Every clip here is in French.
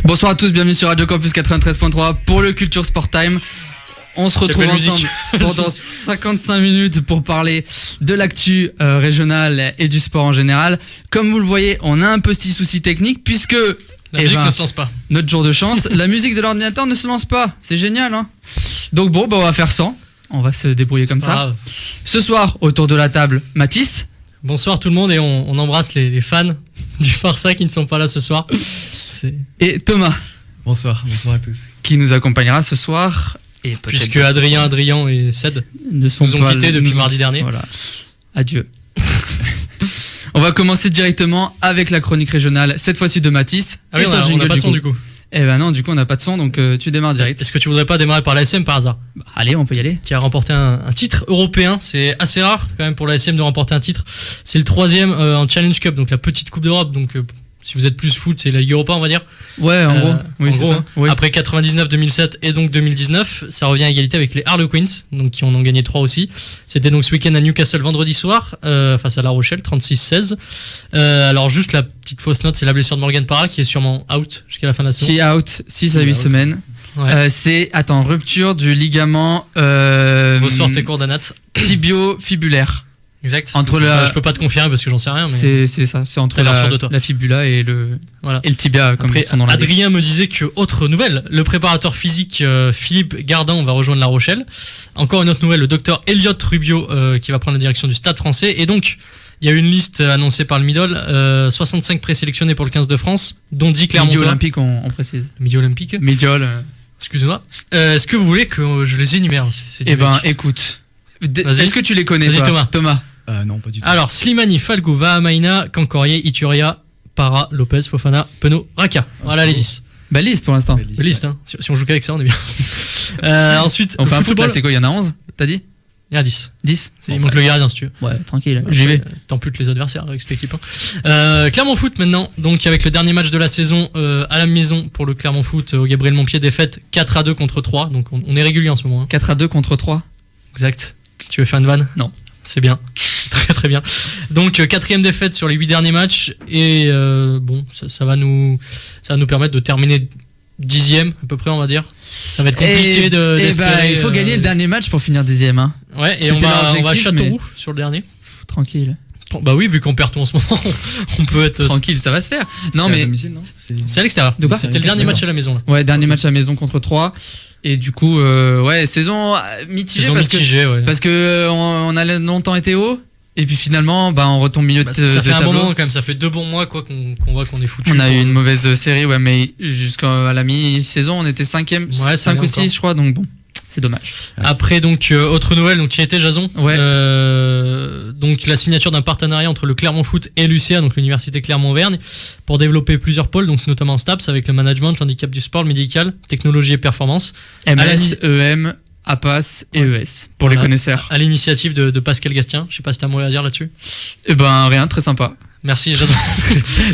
Bonsoir à tous, bienvenue sur Radio Campus 93.3 pour le Culture Sport Time. On se retrouve ensemble pendant 55 minutes pour parler de l'actu régionale et du sport en général. Comme vous le voyez, on a un petit souci technique puisque la musique ne se lance pas. Notre jour de chance, la musique de l'ordinateur ne se lance pas. C'est génial, hein. Donc bon, on va faire sans. On va se débrouiller comme ça. Grave. Ce soir, autour de la table, Mathis. Bonsoir tout le monde et on embrasse les fans du Barça qui ne sont pas là ce soir. Et Thomas. Bonsoir à tous. Qui nous accompagnera ce soir. Et puisque Adrien et Ced nous ont quittés depuis mardi dernier. Voilà. Adieu. On va commencer directement avec la chronique régionale, cette fois-ci de Mathis. Ah oui, on n'a pas de son du coup. Eh ben non, du coup on n'a pas de son, donc tu démarres direct. Est-ce que tu voudrais pas démarrer par l'ASM par hasard? Allez, on peut y aller. Qui a remporté un titre européen, c'est assez rare quand même pour l'ASM de remporter un titre. C'est le 3e en Challenge Cup, donc la petite Coupe d'Europe, donc si vous êtes plus foot, c'est la Ligue Europa, on va dire. Ouais, en gros. Oui, en gros, ça. Oui. Après 99, 2007 et donc 2019, ça revient à égalité avec les Harlequins, donc qui en ont gagné 3 aussi. C'était donc ce week-end à Newcastle vendredi soir, face à La Rochelle, 36-16. Alors juste la petite fausse note, c'est la blessure de Morgan Parra qui est sûrement out jusqu'à la fin de la saison. Qui est out 6 à 8 semaines. Ouais. C'est, rupture du ligament... Ressort tes cours d'anat. Tibio-fibulaire. Exact. Je peux pas te confirmer parce que j'en sais rien. Mais c'est ça, c'est entre la fibula et le tibia, comme après, son nom l'indique. Adrien me disait que, autre nouvelle, le préparateur physique Philippe Gardin va rejoindre La Rochelle. Encore une autre nouvelle, le docteur Elliott Rubio qui va prendre la direction du Stade français. Et donc, il y a une liste annoncée par le Midol, 65 présélectionnés pour le 15 de France, dont 10 Clermontois. Midi olympique, on précise. Midi olympique. Midiol. Excusez-moi. Est-ce que vous voulez que je les énumère? Écoute. Est-ce que tu les connais, Thomas? Non, pas du tout. Alors, Slimani, Falgou, Vahamaina, Cancorier, Ituria, Parra, Lopez, Fofana, Penaud, Raka. Voilà les 10. Belle liste pour l'instant. Belle liste, hein. Si on joue qu'avec ça, on est bien. Ensuite, on fait un foot là, c'est quoi? Il y en a 11, t'as dit? Il y en a 10. 10? Il manque le gardien si tu veux. Ouais, tranquille, j'y vais. T'amputes les adversaires avec cette équipe. Clermont Foot maintenant, donc avec le dernier match de la saison à la maison pour le Clermont Foot au Gabriel Montpied, défaite 4-2 contre 3. Donc on est régulier en ce moment. Hein. 4-2 contre 3. Exact. Tu veux faire une vanne? Non. C'est bien. Très très bien. Donc 4e défaite sur les 8 derniers matchs et ça va nous permettre de terminer 10e à peu près, on va dire. Ça va être compliqué d'espérer. Il faut gagner le dernier match pour finir 10e. Hein. Ouais, et on va à Châteauroux sur le dernier. Tranquille. Bah oui, vu qu'on perd tout en ce moment, on peut être tranquille, ça va se faire. Non, mais à domicile, non? C'est à l'extérieur. De quoi? C'était le dernier match à la maison là. Ouais, dernier match à la maison contre 3. Et du coup, saison mitigée parce que on a longtemps été haut. Et puis finalement, on retombe milieu de tableau. Ça fait un bon moment quand même, ça fait 2 bons mois quoi qu'on voit qu'on est foutu. On a eu une mauvaise série, ouais, mais jusqu'à la mi-saison, on était 5e, 5 ou 6 je crois, donc bon, c'est dommage. Après donc autre nouvelle, donc tu y étais Jason. Ouais. Donc la signature d'un partenariat entre le Clermont Foot et l'UCA, donc l'université Clermont-Auvergne, pour développer plusieurs pôles, donc notamment STAPS avec le management, l'handicap du sport, le médical, technologie et performance. MS, EM, APAS et ES pour les connaisseurs. À l'initiative de Pascal Gastien. Je sais pas si t'as un mot à dire là-dessus. Rien, très sympa. Merci Jason.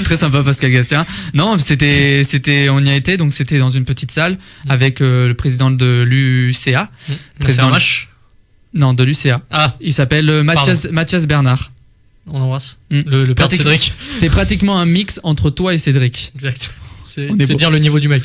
Très sympa Pascal Gastien. Non, on y a été, donc c'était dans une petite salle avec le président de l'UCA. Président H. Non, de l'UCA. Ah. Il s'appelle Mathias Bernard. On embrasse. Le père de Cédric. C'est pratiquement un mix entre toi et Cédric. Exact. C'est dire le niveau du mec.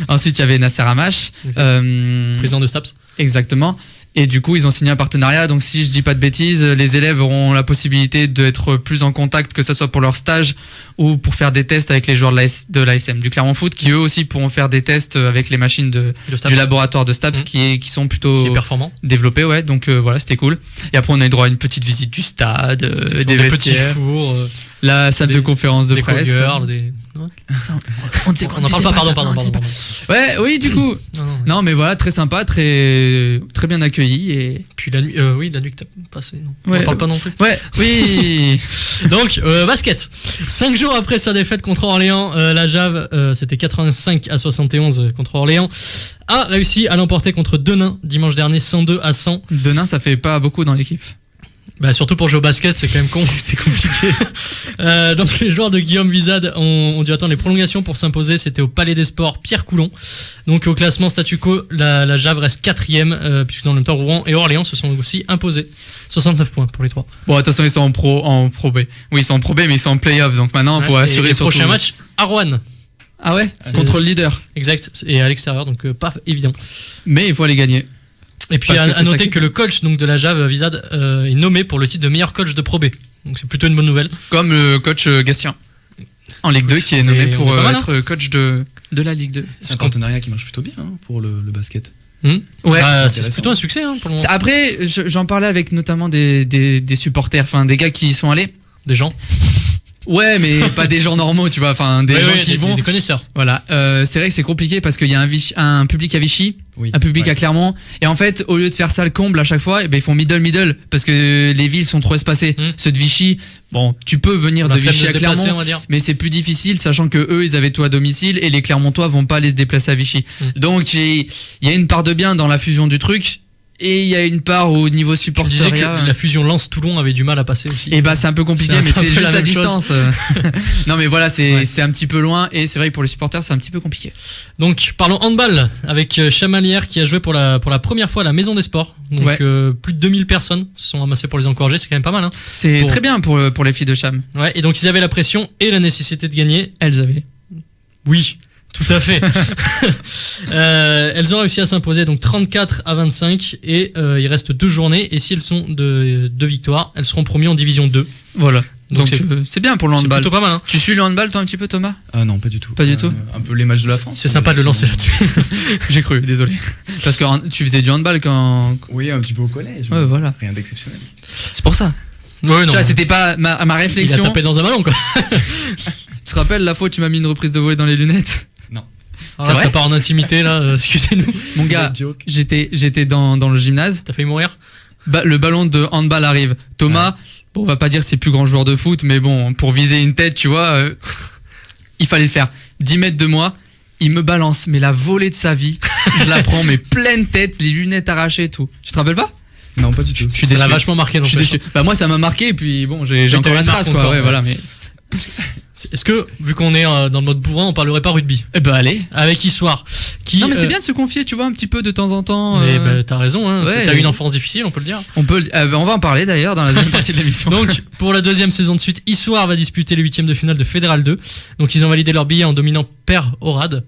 Ensuite, il y avait Nasser Hamache, président de STAPS. Exactement. Et du coup, ils ont signé un partenariat. Donc, si je dis pas de bêtises, les élèves auront la possibilité d'être plus en contact, que ce soit pour leur stage ou pour faire des tests avec les joueurs de l'ASM, du Clermont Foot, qui eux aussi pourront faire des tests avec les machines du laboratoire de STAPS qui sont plutôt performants, développés. Ouais. Donc voilà, c'était cool. Et après, on a eu droit à une petite visite du stade, des vestiaires, petits fours, la salle de conférence de presse. On n'en parle pas, pardon. Ouais, oui, du coup. Non, mais voilà, très sympa, très bien accueilli. Et puis la nuit que t'as passée, non. On n'en parle pas non plus. Ouais, oui. Donc, basket. 5 jours après sa défaite contre Orléans, la Jave, c'était 85-71 contre Orléans, a réussi à l'emporter contre Denain dimanche dernier, 102-100. Denain, ça fait pas beaucoup dans l'équipe. Surtout pour jouer au basket, c'est quand même con. C'est compliqué. Donc les joueurs de Guillaume Vizade ont dû attendre les prolongations pour s'imposer. C'était au Palais des Sports Pierre Coulon. Donc au classement statu quo, la Jave reste 4e, puisque dans le même temps Rouen et Orléans se sont aussi imposés. 69 points pour les 3. Bon, attention, ils sont en pro B. Oui, ils sont en pro B, mais ils sont en play-off. Donc maintenant, il faut assurer le surtout. Prochain match à Rouen. Ah ouais, C'est- contre le leader. Exact. Et à l'extérieur, donc pas évident. Mais il faut aller gagner. Et puis Parce que à c'est ça noter qui- que le coach donc, de la JAV, Vizad, est nommé pour le titre de meilleur coach de Pro B. Donc c'est plutôt une bonne nouvelle. Comme le coach Gastien en Ligue 2 qui est on nommé est- pour on est pas mal, être coach de la Ligue 2. C'est un partenariat qui marche plutôt bien pour le basket. Ouais. Bah, c'est intéressant. plutôt un succès pour le moment. Après, j'en parlais avec notamment des supporters, enfin des gars qui y sont allés. Des gens. Ouais, mais pas des gens normaux, tu vois, enfin des Ouais, gens ouais, qui vont. des connaisseurs. Voilà, c'est vrai que c'est compliqué parce qu'il y a un public à Vichy, Oui. un public Ouais. à Clermont, et en fait, au lieu de faire ça le comble à chaque fois, eh ben, ils font middle parce que les villes sont trop espacées. Ceux de Vichy, bon, tu peux venir On a de flemme Vichy de à se déplacer, Clermont, on va dire. mais c'est plus difficile, sachant que eux, ils avaient tout à domicile et les Clermontois vont pas aller se déplacer à Vichy. Donc il y a une part de bien dans la fusion du truc. Et il y a une part au niveau Tu disais supporteria. que la fusion Lens-Toulon avait du mal à passer aussi. Et bah c'est un peu compliqué, C'est mais un c'est peu juste la la même chose. distance. Non mais voilà, Ouais. c'est un petit peu loin et c'est vrai que pour les supporters c'est un petit peu compliqué. Donc parlons handball avec Chamalières qui a joué pour la première fois à la Maison des Sports. Donc Ouais. plus de 2000 personnes se sont amassées pour les encourager, c'est quand même pas mal. Hein. C'est Pour- très bien pour les filles de Cham. Ouais, et donc ils avaient la pression et la nécessité de gagner. Elles avaient. Oui, tout à fait. Elles ont réussi à s'imposer donc 34-25 et il reste 2 journées et si elles sont de 2 victoires, elles seront promues en division 2. Voilà. Donc Donc c'est bien pour le C'est handball. plutôt pas mal. Hein. Tu suis le handball toi un petit peu Thomas? Ah non, pas du tout. Pas du tout. Un peu les matchs de la France. C'est sympa de le lancer là-dessus. J'ai cru, désolé. Parce que tu faisais du handball quand. Oui, un petit peu au collège. Ouais, mais voilà. Rien d'exceptionnel. C'est pour ça. Ouais, Tu non. vois, c'était pas ma Il a réflexion. tapé dans un ballon quoi. Tu te rappelles la fois où tu m'as mis une reprise de volée dans les lunettes? Ah, vrai ça part en intimité là, excusez-nous. Mon gars, Bad joke. j'étais dans le gymnase. T'as failli mourir. Le ballon de handball arrive. Thomas, bon, on va pas dire que c'est le plus grand joueur de foot, mais bon, pour viser une tête, tu vois, il fallait le faire. 10 mètres de moi, il me balance, mais la volée de sa vie, je la prends, mais pleine tête, les lunettes arrachées et tout. Tu te rappelles pas? Non, pas du tout. Je suis Ça l'a déçu. vachement marqué Je suis n'empêche. déçu. Bah moi ça m'a marqué et puis bon j'ai Mais encore t'as la une trace marque quoi. encore, Ouais, ouais. voilà mais. Est-ce que, vu qu'on est dans le mode bourrin, on parlerait pas rugby Eh ben allez. avec Histoire qui, Non mais c'est bien de se confier tu vois un petit peu de temps en temps. Mais bah, t'as raison, hein. ouais. T'as eu une enfance difficile, on peut le dire. On va en parler d'ailleurs dans la deuxième partie de l'émission. Donc, pour la 2e saison de suite, Histoire va disputer les 8e de finale de Fédéral 2. Donc, ils ont validé leur billet en dominant Per Orad.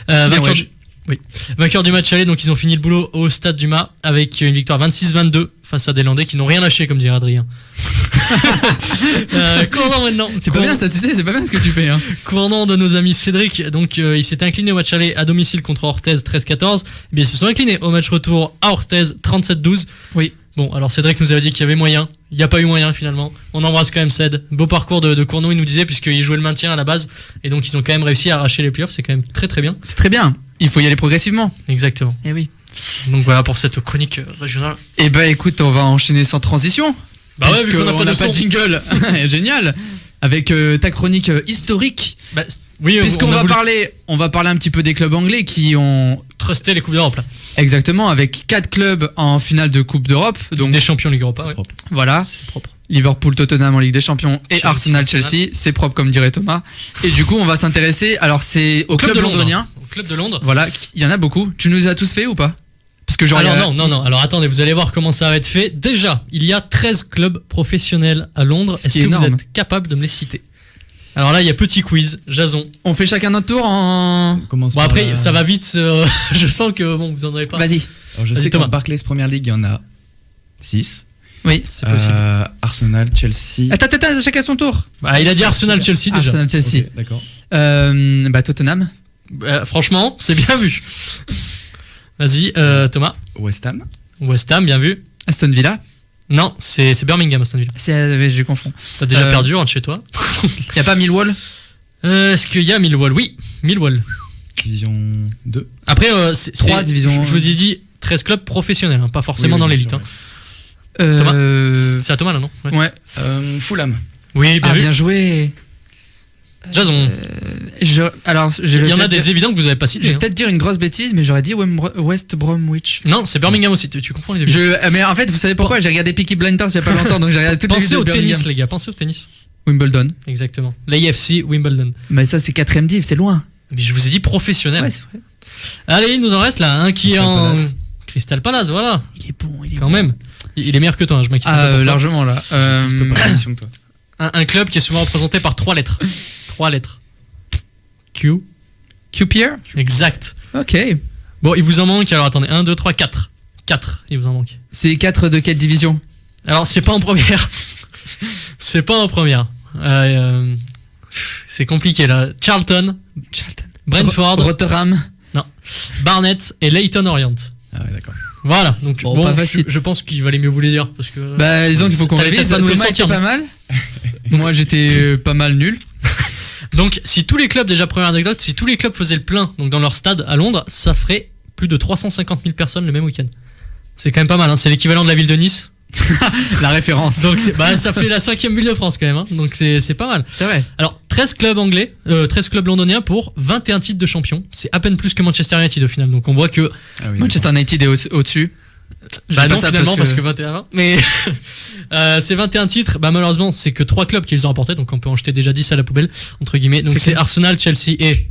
Vainqueur, ouais, du... oui. Vainqueur du match aller, donc ils ont fini le boulot au stade du Mât avec une victoire 26-22 face à des Landais qui n'ont rien lâché, comme dirait Adrien. Courant maintenant. c'est pas bien ça tu sais c'est pas bien ce que tu fais hein. Courant de nos amis Cédric, donc il s'était incliné au match aller à domicile contre Orthez 13-14. Mais ils se sont inclinés au match retour à Orthez 37-12. Oui. Bon, alors Cédric nous avait dit qu'il y avait moyen. Il n'y a pas eu moyen finalement. On embrasse quand même Céd. Beau parcours de Cournot, il nous disait, puisqu'il jouait le maintien à la base. Et donc ils ont quand même réussi à arracher les playoffs. C'est quand même très très bien. C'est très bien. Il faut y aller progressivement. Exactement. Eh oui. Donc voilà pour cette chronique régionale. Eh ben écoute on va enchaîner sans transition. Bah ouais, vu qu'on n'a pas de son. jingle. Génial. Avec ta chronique historique. Bah, oui, Puisqu'on on a va voulu parler un petit peu des clubs anglais qui ont truster les Coupes d'Europe là. exactement avec 4 clubs en finale de Coupe d'Europe. Donc Des champions Ligue Europa, C'est ouais. propre. voilà, C'est propre. Liverpool, Tottenham en Ligue des Champions et Chelsea, Arsenal, Arsenal. Chelsea, c'est propre comme dirait Thomas. Et du coup, on va s'intéresser. Alors c'est au club de Londres. londonien. Au club de Londres. Voilà, il y en a beaucoup. Tu nous les as tous fait ou pas? Parce que genre il y Alors a- non. Alors attendez, vous allez voir comment ça va être fait. Déjà, il y a 13 clubs professionnels à Londres. Ce Est-ce qui que est vous énorme. êtes capable de me les citer? Alors là, il y a petit quiz, Jason. on fait chacun notre tour en. On commence Bon par après, la- ça va vite. Je sens que bon, vous en avez pas. Vas-y. Alors, je Vas-y, sais Thomas. qu'en Barclays Premier League, il y en a 6. Oui. C'est possible. Arsenal, Chelsea. Attends, chacun son tour. Bah, il a dit Arsenal, Chelsea déjà. Arsenal, Chelsea. Ok, d'accord. Tottenham. Franchement, c'est bien vu. Vas-y, Thomas. West Ham. West Ham, bien vu. Aston Villa. Non, c'est Birmingham, Aston Villa. Je confonds. T'as déjà Euh, perdu, rentre chez toi. Y a pas Millwall? Est-ce qu'il y a Millwall? Oui, Millwall. Division 2. Après, Trois divisions. Je vous ai dit 13 clubs professionnels, hein, pas forcément Oui, dans bien l'élite. sûr, Hein. C'est à Thomas là, non? Ouais. Ouais. Fulham. Oui, bien Ah vu. bien joué. Jason. Alors je Il vais y en a peut-être des dire- évidents que vous avez pas Je cités. vais Hein. peut-être dire une grosse bêtise, mais j'aurais dit West Bromwich. Non, c'est Birmingham aussi, tu comprends les débuts. Mais en fait, vous savez pourquoi? J'ai regardé Peaky Blinders il y a pas longtemps, donc j'ai regardé toutes les Pensez vidéos au de tennis, Birmingham. les gars, pensez au tennis. Wimbledon. Exactement. L'AFC Wimbledon. Mais ça, c'est 4ème div, c'est loin. Mais je vous ai dit professionnel. Ouais, c'est vrai. Allez, il nous en reste là un qui est Crystal en. Palace. Crystal Palace, voilà. Il est bon, il est Quand bon. même. Il est meilleur que toi, hein, je m'inquiète pas pour toi. Largement là. Je peux pas l'émission que toi. Un club qui est souvent représenté par 3 lettres. 3 lettres. Q. QPR. Exact. Ok. Bon, il vous en manque, alors attendez, 1, 2, 3, 4. 4, il vous en manque. C'est 4 de quelle division? Alors, c'est pas en première. C'est pas en première. C'est compliqué là. Charlton, Brentford, Rotherham. Barnet et Leyton Orient. Ah ouais, d'accord. Voilà, donc Bon, bon, pas facile. je pense qu'il valait mieux vous les dire parce que. Bah, disons qu'il faut qu'on T'allais révise. peut-être pas nous les Thomas sortir, était pas mal. Moi, j'étais pas mal nul. Donc, si tous les clubs, déjà première anecdote, si tous les clubs faisaient le plein donc dans leur stade à Londres, ça ferait plus de 350 000 personnes le même week-end. C'est quand même pas mal, hein. C'est l'équivalent de la ville de Nice. La référence. Donc, ça fait la 5e ville de France quand même, hein. Donc c'est pas mal. C'est vrai. Alors, 13 clubs anglais, 13 clubs londoniens pour 21 titres de champion. C'est à peine plus que Manchester United au final. Donc, on voit que. Ah oui, Manchester United est au-dessus. Bah J'ai non, pas ça finalement, parce parce que 21. Mais c'est 21 titres. Bah, malheureusement, c'est que 3 clubs qui les ont remportés. Donc, on peut en jeter déjà 10 à la poubelle, entre guillemets. Donc, c'est clair. Arsenal, Chelsea et.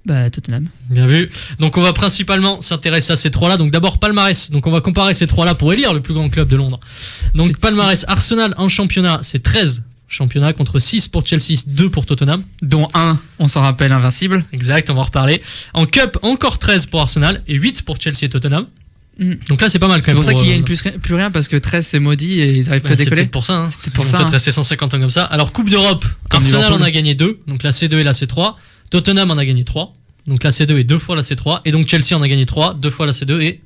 Bah, Tottenham. Bien vu. Donc, on va principalement s'intéresser à ces 3-là. Donc, d'abord, palmarès. Donc, on va comparer ces 3-là pour élire le plus grand club de Londres. Donc, palmarès, Arsenal en championnat, c'est 13 championnats contre 6 pour Chelsea, 2 pour Tottenham. Dont un, on s'en rappelle, invincible. Exact, on va en reparler. En Cup, encore 13 pour Arsenal et 8 pour Chelsea et Tottenham. Mm. Donc là, c'est pas mal quand C'est même. pour ça qu'il y a plus rien parce que 13 c'est maudit et ils arrivent pas à C'est décoller. peut-être pour ça. Hein. C'est peut-être pour Ils vont ça, peut-être hein. rester 150 ans comme ça. Alors, Coupe d'Europe, Comme Arsenal Liverpool. en a gagné 2. Donc la C2 et la C3. Tottenham en a gagné 3. Donc la C2 et 2 fois la C3. Et donc Chelsea en a gagné 3, 2 fois la C2 et.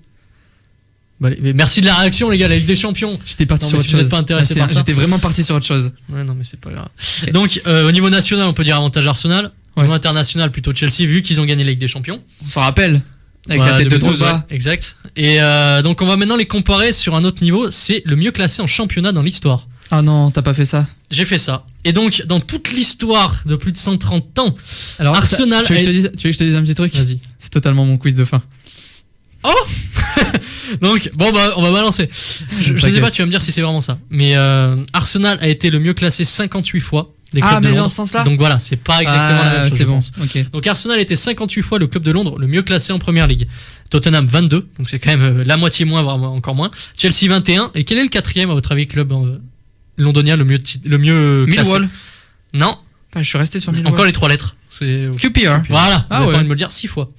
Bah, mais merci de la réaction, les gars, la Ligue des Champions. J'étais parti Non, sur mais autre si vous chose. êtes pas intéressé par ça. J'étais vraiment parti sur autre chose. Ouais, non, mais c'est pas grave. Ok. Donc, au niveau national, on peut dire avantage Arsenal. Au Ouais. niveau international, plutôt Chelsea, vu qu'ils ont gagné la Ligue des Champions. On s'en rappelle. Avec Voilà, la tête de 2012, Drogba. ouais, exact. Et donc, on va maintenant les comparer sur un autre niveau. C'est le mieux classé en championnat dans l'histoire. Ah non, t'as pas fait ça. J'ai fait ça. Et donc, dans toute l'histoire de plus de 130 ans, Alors, Arsenal. tu veux que je te dise un petit truc? Vas-y. C'est totalement mon quiz de fin. Donc, bon, bah, on va balancer. Je sais T'inquiète. pas, tu vas me dire si c'est vraiment ça. Mais Arsenal a été le mieux classé 58 fois des clubs Ah, de mais Londres. dans ce sens-là? Donc voilà, c'est pas exactement la même chose. C'est je bon. pense. Ok. Donc Arsenal était 58 fois le club de Londres le mieux classé en première ligue. Tottenham 22, donc c'est quand même la moitié moins, voire encore moins. Chelsea 21. Et quel est le quatrième à votre avis club londonien le mieux classé? Millwall. Non, Ah, je suis resté sur c'est Millwall. encore les 3 lettres. C'est QPR. voilà. Ah Vous avez ouais. pas envie de me le dire 6 fois.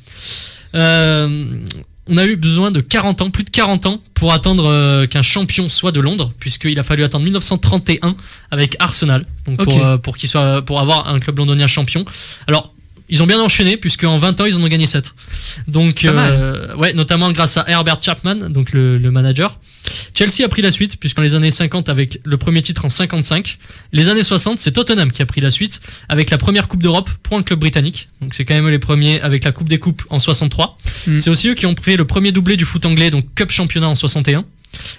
On a eu besoin de 40 ans, plus de 40 ans, pour attendre qu'un champion soit de Londres, puisqu'il a fallu attendre 1931 avec Arsenal, donc Ok. pour avoir un club londonien champion. Alors, ils ont bien enchaîné, puisqu'en 20 ans, ils en ont gagné 7. Donc, Pas mal. ouais, notamment grâce à Herbert Chapman, donc le manager. Chelsea a pris la suite, puisqu'en les années 50, avec le premier titre en 55. Les années 60, c'est Tottenham qui a pris la suite, avec la première Coupe d'Europe pour un club britannique. Donc, c'est quand même eux les premiers, avec la Coupe des Coupes en 63. Mm. C'est aussi eux qui ont pris le premier doublé du foot anglais, donc Cup Championnat en 61.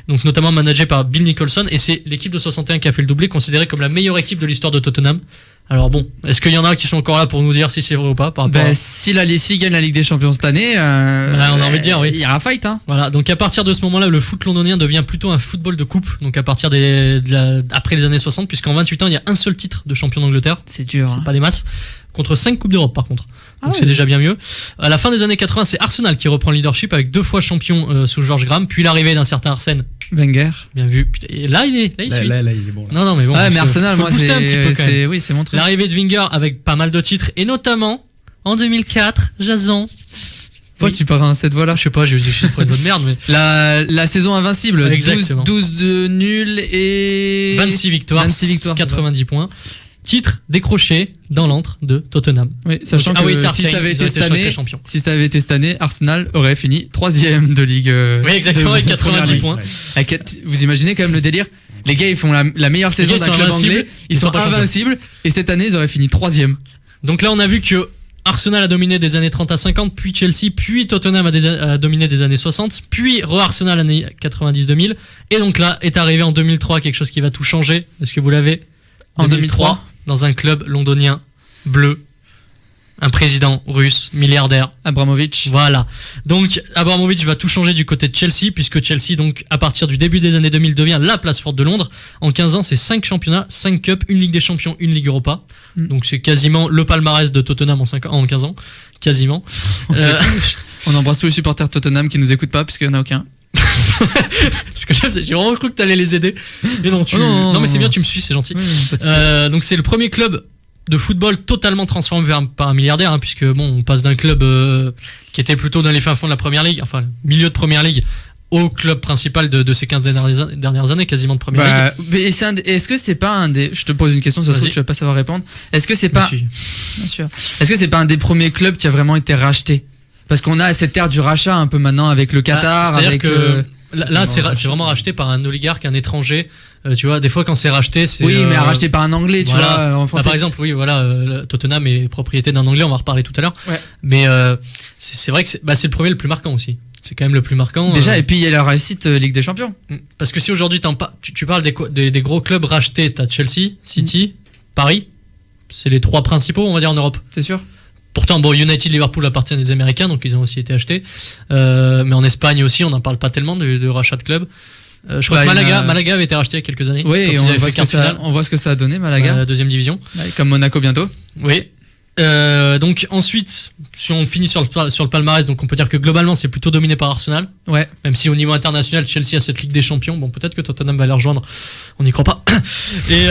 Donc notamment managé par Bill Nicholson, et c'est l'équipe de 61 qui a fait le doublé, considérée comme la meilleure équipe de l'histoire de Tottenham. Alors bon, est-ce qu'il y en a qui sont encore là pour nous dire si c'est vrai ou pas par rapport à... Ben, si la Leicester gagne la Ligue des Champions cette année, on a envie de dire, oui. Il y aura fight, hein. Voilà, donc à partir de ce moment-là, le foot londonien devient plutôt un football de coupe, donc à partir après les années 60, puisqu'en 28 ans, il y a un seul titre de champion d'Angleterre, C'est dur. c'est pas des masses, contre 5 Coupes d'Europe par contre. Donc Ah ouais. c'est déjà bien mieux. À la fin des années 80, c'est Arsenal qui reprend le leadership avec 2 fois champion sous George Graham, puis l'arrivée d'un certain Arsène, Wenger. bien vu. Putain, et là, il suit. Là, il est bon. Là. Non, mais bon. Ouais, parce mais que Arsenal, faut moi, le booster un petit peu quand même. oui, c'est mon truc. L'arrivée de Wenger avec pas mal de titres, et notamment en 2004, Jason. Pourquoi tu pars à cette voie-là? Je sais pas, j'ai juste pris une bonne merde, mais La saison invincible. Exactement. 12 de nul et 26 victoires, 26 victoires, 90 points. Titre décroché dans l'antre de Tottenham. Oui, sachant Donc, que Tarkane, si ça avait ils ont été cette année, sacrés champions. Arsenal aurait fini 3ème de Ligue. Oui, exactement, avec de 90 Première Ligue. points. Vous imaginez quand même le délire? Les gars, ils font la meilleure saison gars, ils d'un sont club invincibles, anglais. Ils ils sont sont pas champions. invincibles. Et cette année, ils auraient fini 3ème. Donc là, on a vu que Arsenal a dominé des années 30 à 50, puis Chelsea, puis Tottenham a dominé des années 60, puis Arsenal années 90-2000. Et donc là, est arrivé en 2003 quelque chose qui va tout changer. Est-ce que vous l'avez? En 2003, dans un club londonien bleu, un président russe, milliardaire. Abramovich. Voilà. Donc, Abramovich va tout changer du côté de Chelsea, puisque Chelsea, donc, à partir du début des années 2000, devient la place forte de Londres. En 15 ans, c'est 5 championnats, 5 cups, une Ligue des Champions, une Ligue Europa. Mm. Donc, c'est quasiment le palmarès de Tottenham en 15 ans. Quasiment. On embrasse tous les supporters de Tottenham qui nous écoutent pas, parce qu'il y en a aucun. Ce que j'aime, c'est j'ai vraiment cru que t'allais les aider. Mais non, Oh non, non, mais c'est bien, tu me suis, c'est gentil. Oui, pas de souci. Donc, c'est le premier club de football totalement transformé par un milliardaire, hein, puisque bon, on passe d'un club qui était plutôt dans les fins fonds de la Première Ligue, enfin milieu de Première Ligue, au club principal de ces 15 dernières années, quasiment de Première Ligue. Mais est-ce que c'est pas un des... Je te pose une question, ça se trouve tu vas pas savoir répondre. Est-ce que c'est pas... Bien sûr. Est-ce que c'est pas un des premiers clubs qui a vraiment été racheté? Parce qu'on a cette ère du rachat un peu maintenant avec le Qatar, avec... Là, c'est vraiment racheté par un oligarque, un étranger. Tu vois, des fois, quand c'est racheté, c'est. Oui, mais racheté par un Anglais, tu vois, en français. Par exemple, oui, voilà, Tottenham est propriété d'un Anglais, on va en reparler tout à l'heure. Ouais. Mais c'est vrai que c'est le premier le plus marquant aussi. C'est quand même le plus marquant. Déjà, et puis il y a la réussite Ligue des Champions. Parce que si aujourd'hui, tu parles des gros clubs rachetés, t'as Chelsea, City, Paris. C'est les 3 principaux, on va dire, en Europe. C'est sûr. Pourtant, bon, United, Liverpool appartiennent des Américains, donc ils ont aussi été achetés. Mais en Espagne aussi, on n'en parle pas tellement de rachat de clubs. Je crois que Malaga avait été racheté il y a quelques années. Oui, et on voit ce que ça a donné, Malaga. Deuxième division. Comme Monaco bientôt. Oui. Donc ensuite, si on finit sur le palmarès, donc on peut dire que globalement c'est plutôt dominé par Arsenal. Ouais. Même si au niveau international, Chelsea a cette Ligue des Champions. Bon, peut-être que Tottenham va les rejoindre. On n'y croit pas. Et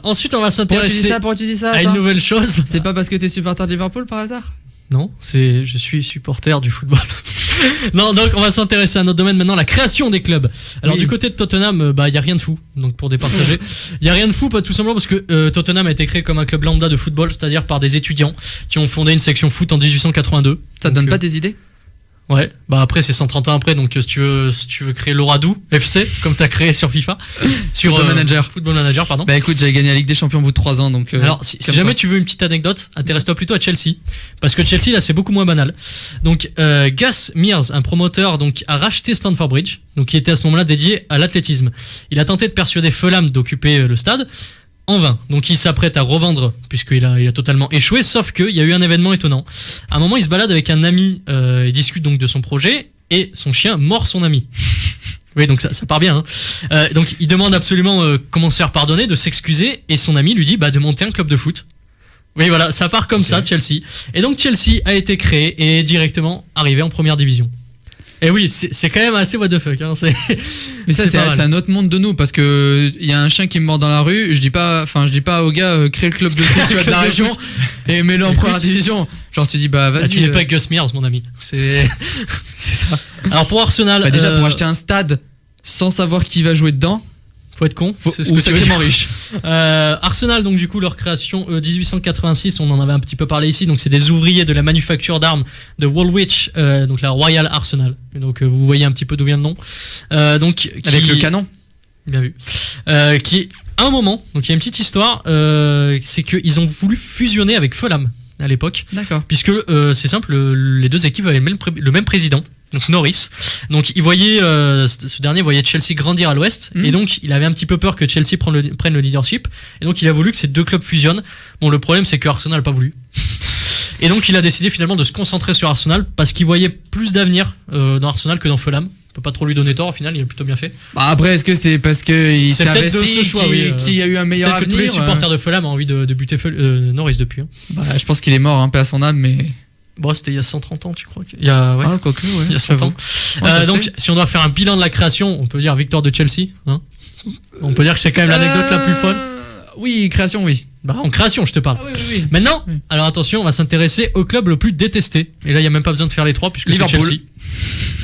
ensuite, on va s'intéresser Pourquoi tu dis ça à une nouvelle chose. C'est pas parce que t'es supporter de Liverpool par hasard? Non, je suis supporter du football. Non, donc on va s'intéresser à notre domaine maintenant, la création des clubs. Alors du côté de Tottenham, il y a rien de fou. Donc pour départager, il y a rien de fou, pas tout simplement parce que Tottenham a été créé comme un club lambda de football, c'est-à-dire par des étudiants qui ont fondé une section foot en 1882. Ça te donne pas des idées? Ouais, bah après c'est 130 ans après, donc si tu veux créer l'Oradou FC comme t'as créé sur FIFA, sur Football Manager, pardon. Bah écoute, j'avais gagné la Ligue des Champions au bout de 3 ans, donc. Alors si jamais tu veux une petite anecdote, intéresse-toi plutôt à Chelsea, parce que Chelsea là c'est beaucoup moins banal. Donc Gus Mears, un promoteur, donc a racheté Stamford Bridge, donc qui était à ce moment-là dédié à l'athlétisme. Il a tenté de persuader Fulham d'occuper le stade. En vain. Donc il s'apprête à revendre puisqu'il a totalement échoué, sauf qu'il y a eu un événement étonnant. À un moment, il se balade avec un ami, il discute donc de son projet et son chien mord son ami. Oui, donc ça part bien. Hein. Donc il demande absolument comment se faire pardonner, de s'excuser, et son ami lui dit de monter un club de foot. Oui, voilà, ça part comme ça, Chelsea. Et donc Chelsea a été créé et est directement arrivé en première division. Et oui, c'est quand même assez what the fuck. Hein. Mais ça, c'est un autre monde de nous, parce que il y a un chien qui me mord dans la rue. Je dis pas au gars crée le club de foot de la région et mets-le en première division. Genre tu dis vas-y. Tu n'es pas Gus Mears, mon ami. C'est ça. Alors pour Arsenal, déjà pour acheter un stade sans savoir qui va jouer dedans. Faut être con, c'est ce que sacrément riche. Arsenal, donc du coup leur création 1886, on en avait un petit peu parlé ici, donc c'est des ouvriers de la manufacture d'armes de Woolwich, donc la Royal Arsenal. Donc vous voyez un petit peu d'où vient le nom. Donc avec le canon. Bien vu. Qui à un moment, donc il y a une petite histoire, c'est qu'ils ont voulu fusionner avec Fulham à l'époque. D'accord. Puisque c'est simple, les deux équipes avaient le même président. Donc Norris, donc ce dernier voyait Chelsea grandir à l'ouest, et donc il avait un petit peu peur que Chelsea prenne le leadership, et donc il a voulu que ces deux clubs fusionnent. Bon, le problème c'est que Arsenal n'a pas voulu. Et donc il a décidé finalement de se concentrer sur Arsenal parce qu'il voyait plus d'avenir dans Arsenal que dans Fulham. On peut pas trop lui donner tort, au final il a plutôt bien fait. Après, est-ce que c'est parce qu'il s'est investi qu'il y a eu un meilleur avenir? Peut-être que tous les supporters de Fulham ont envie de buter Norris depuis. Hein. Je pense qu'il est mort, paix à son âme, mais... Bon, c'était il y a 130 ans, tu crois il y a, ouais. Quoique, ouais. Il y a 100 ans. Donc, si on doit faire un bilan de la création, on peut dire victoire de Chelsea. Hein, on peut dire que c'est quand même l'anecdote la plus folle. Oui, création, oui. En création, je te parle. Oui. Maintenant, alors attention, on va s'intéresser au club le plus détesté. Et là, il n'y a même pas besoin de faire les 3 puisque c'est Chelsea.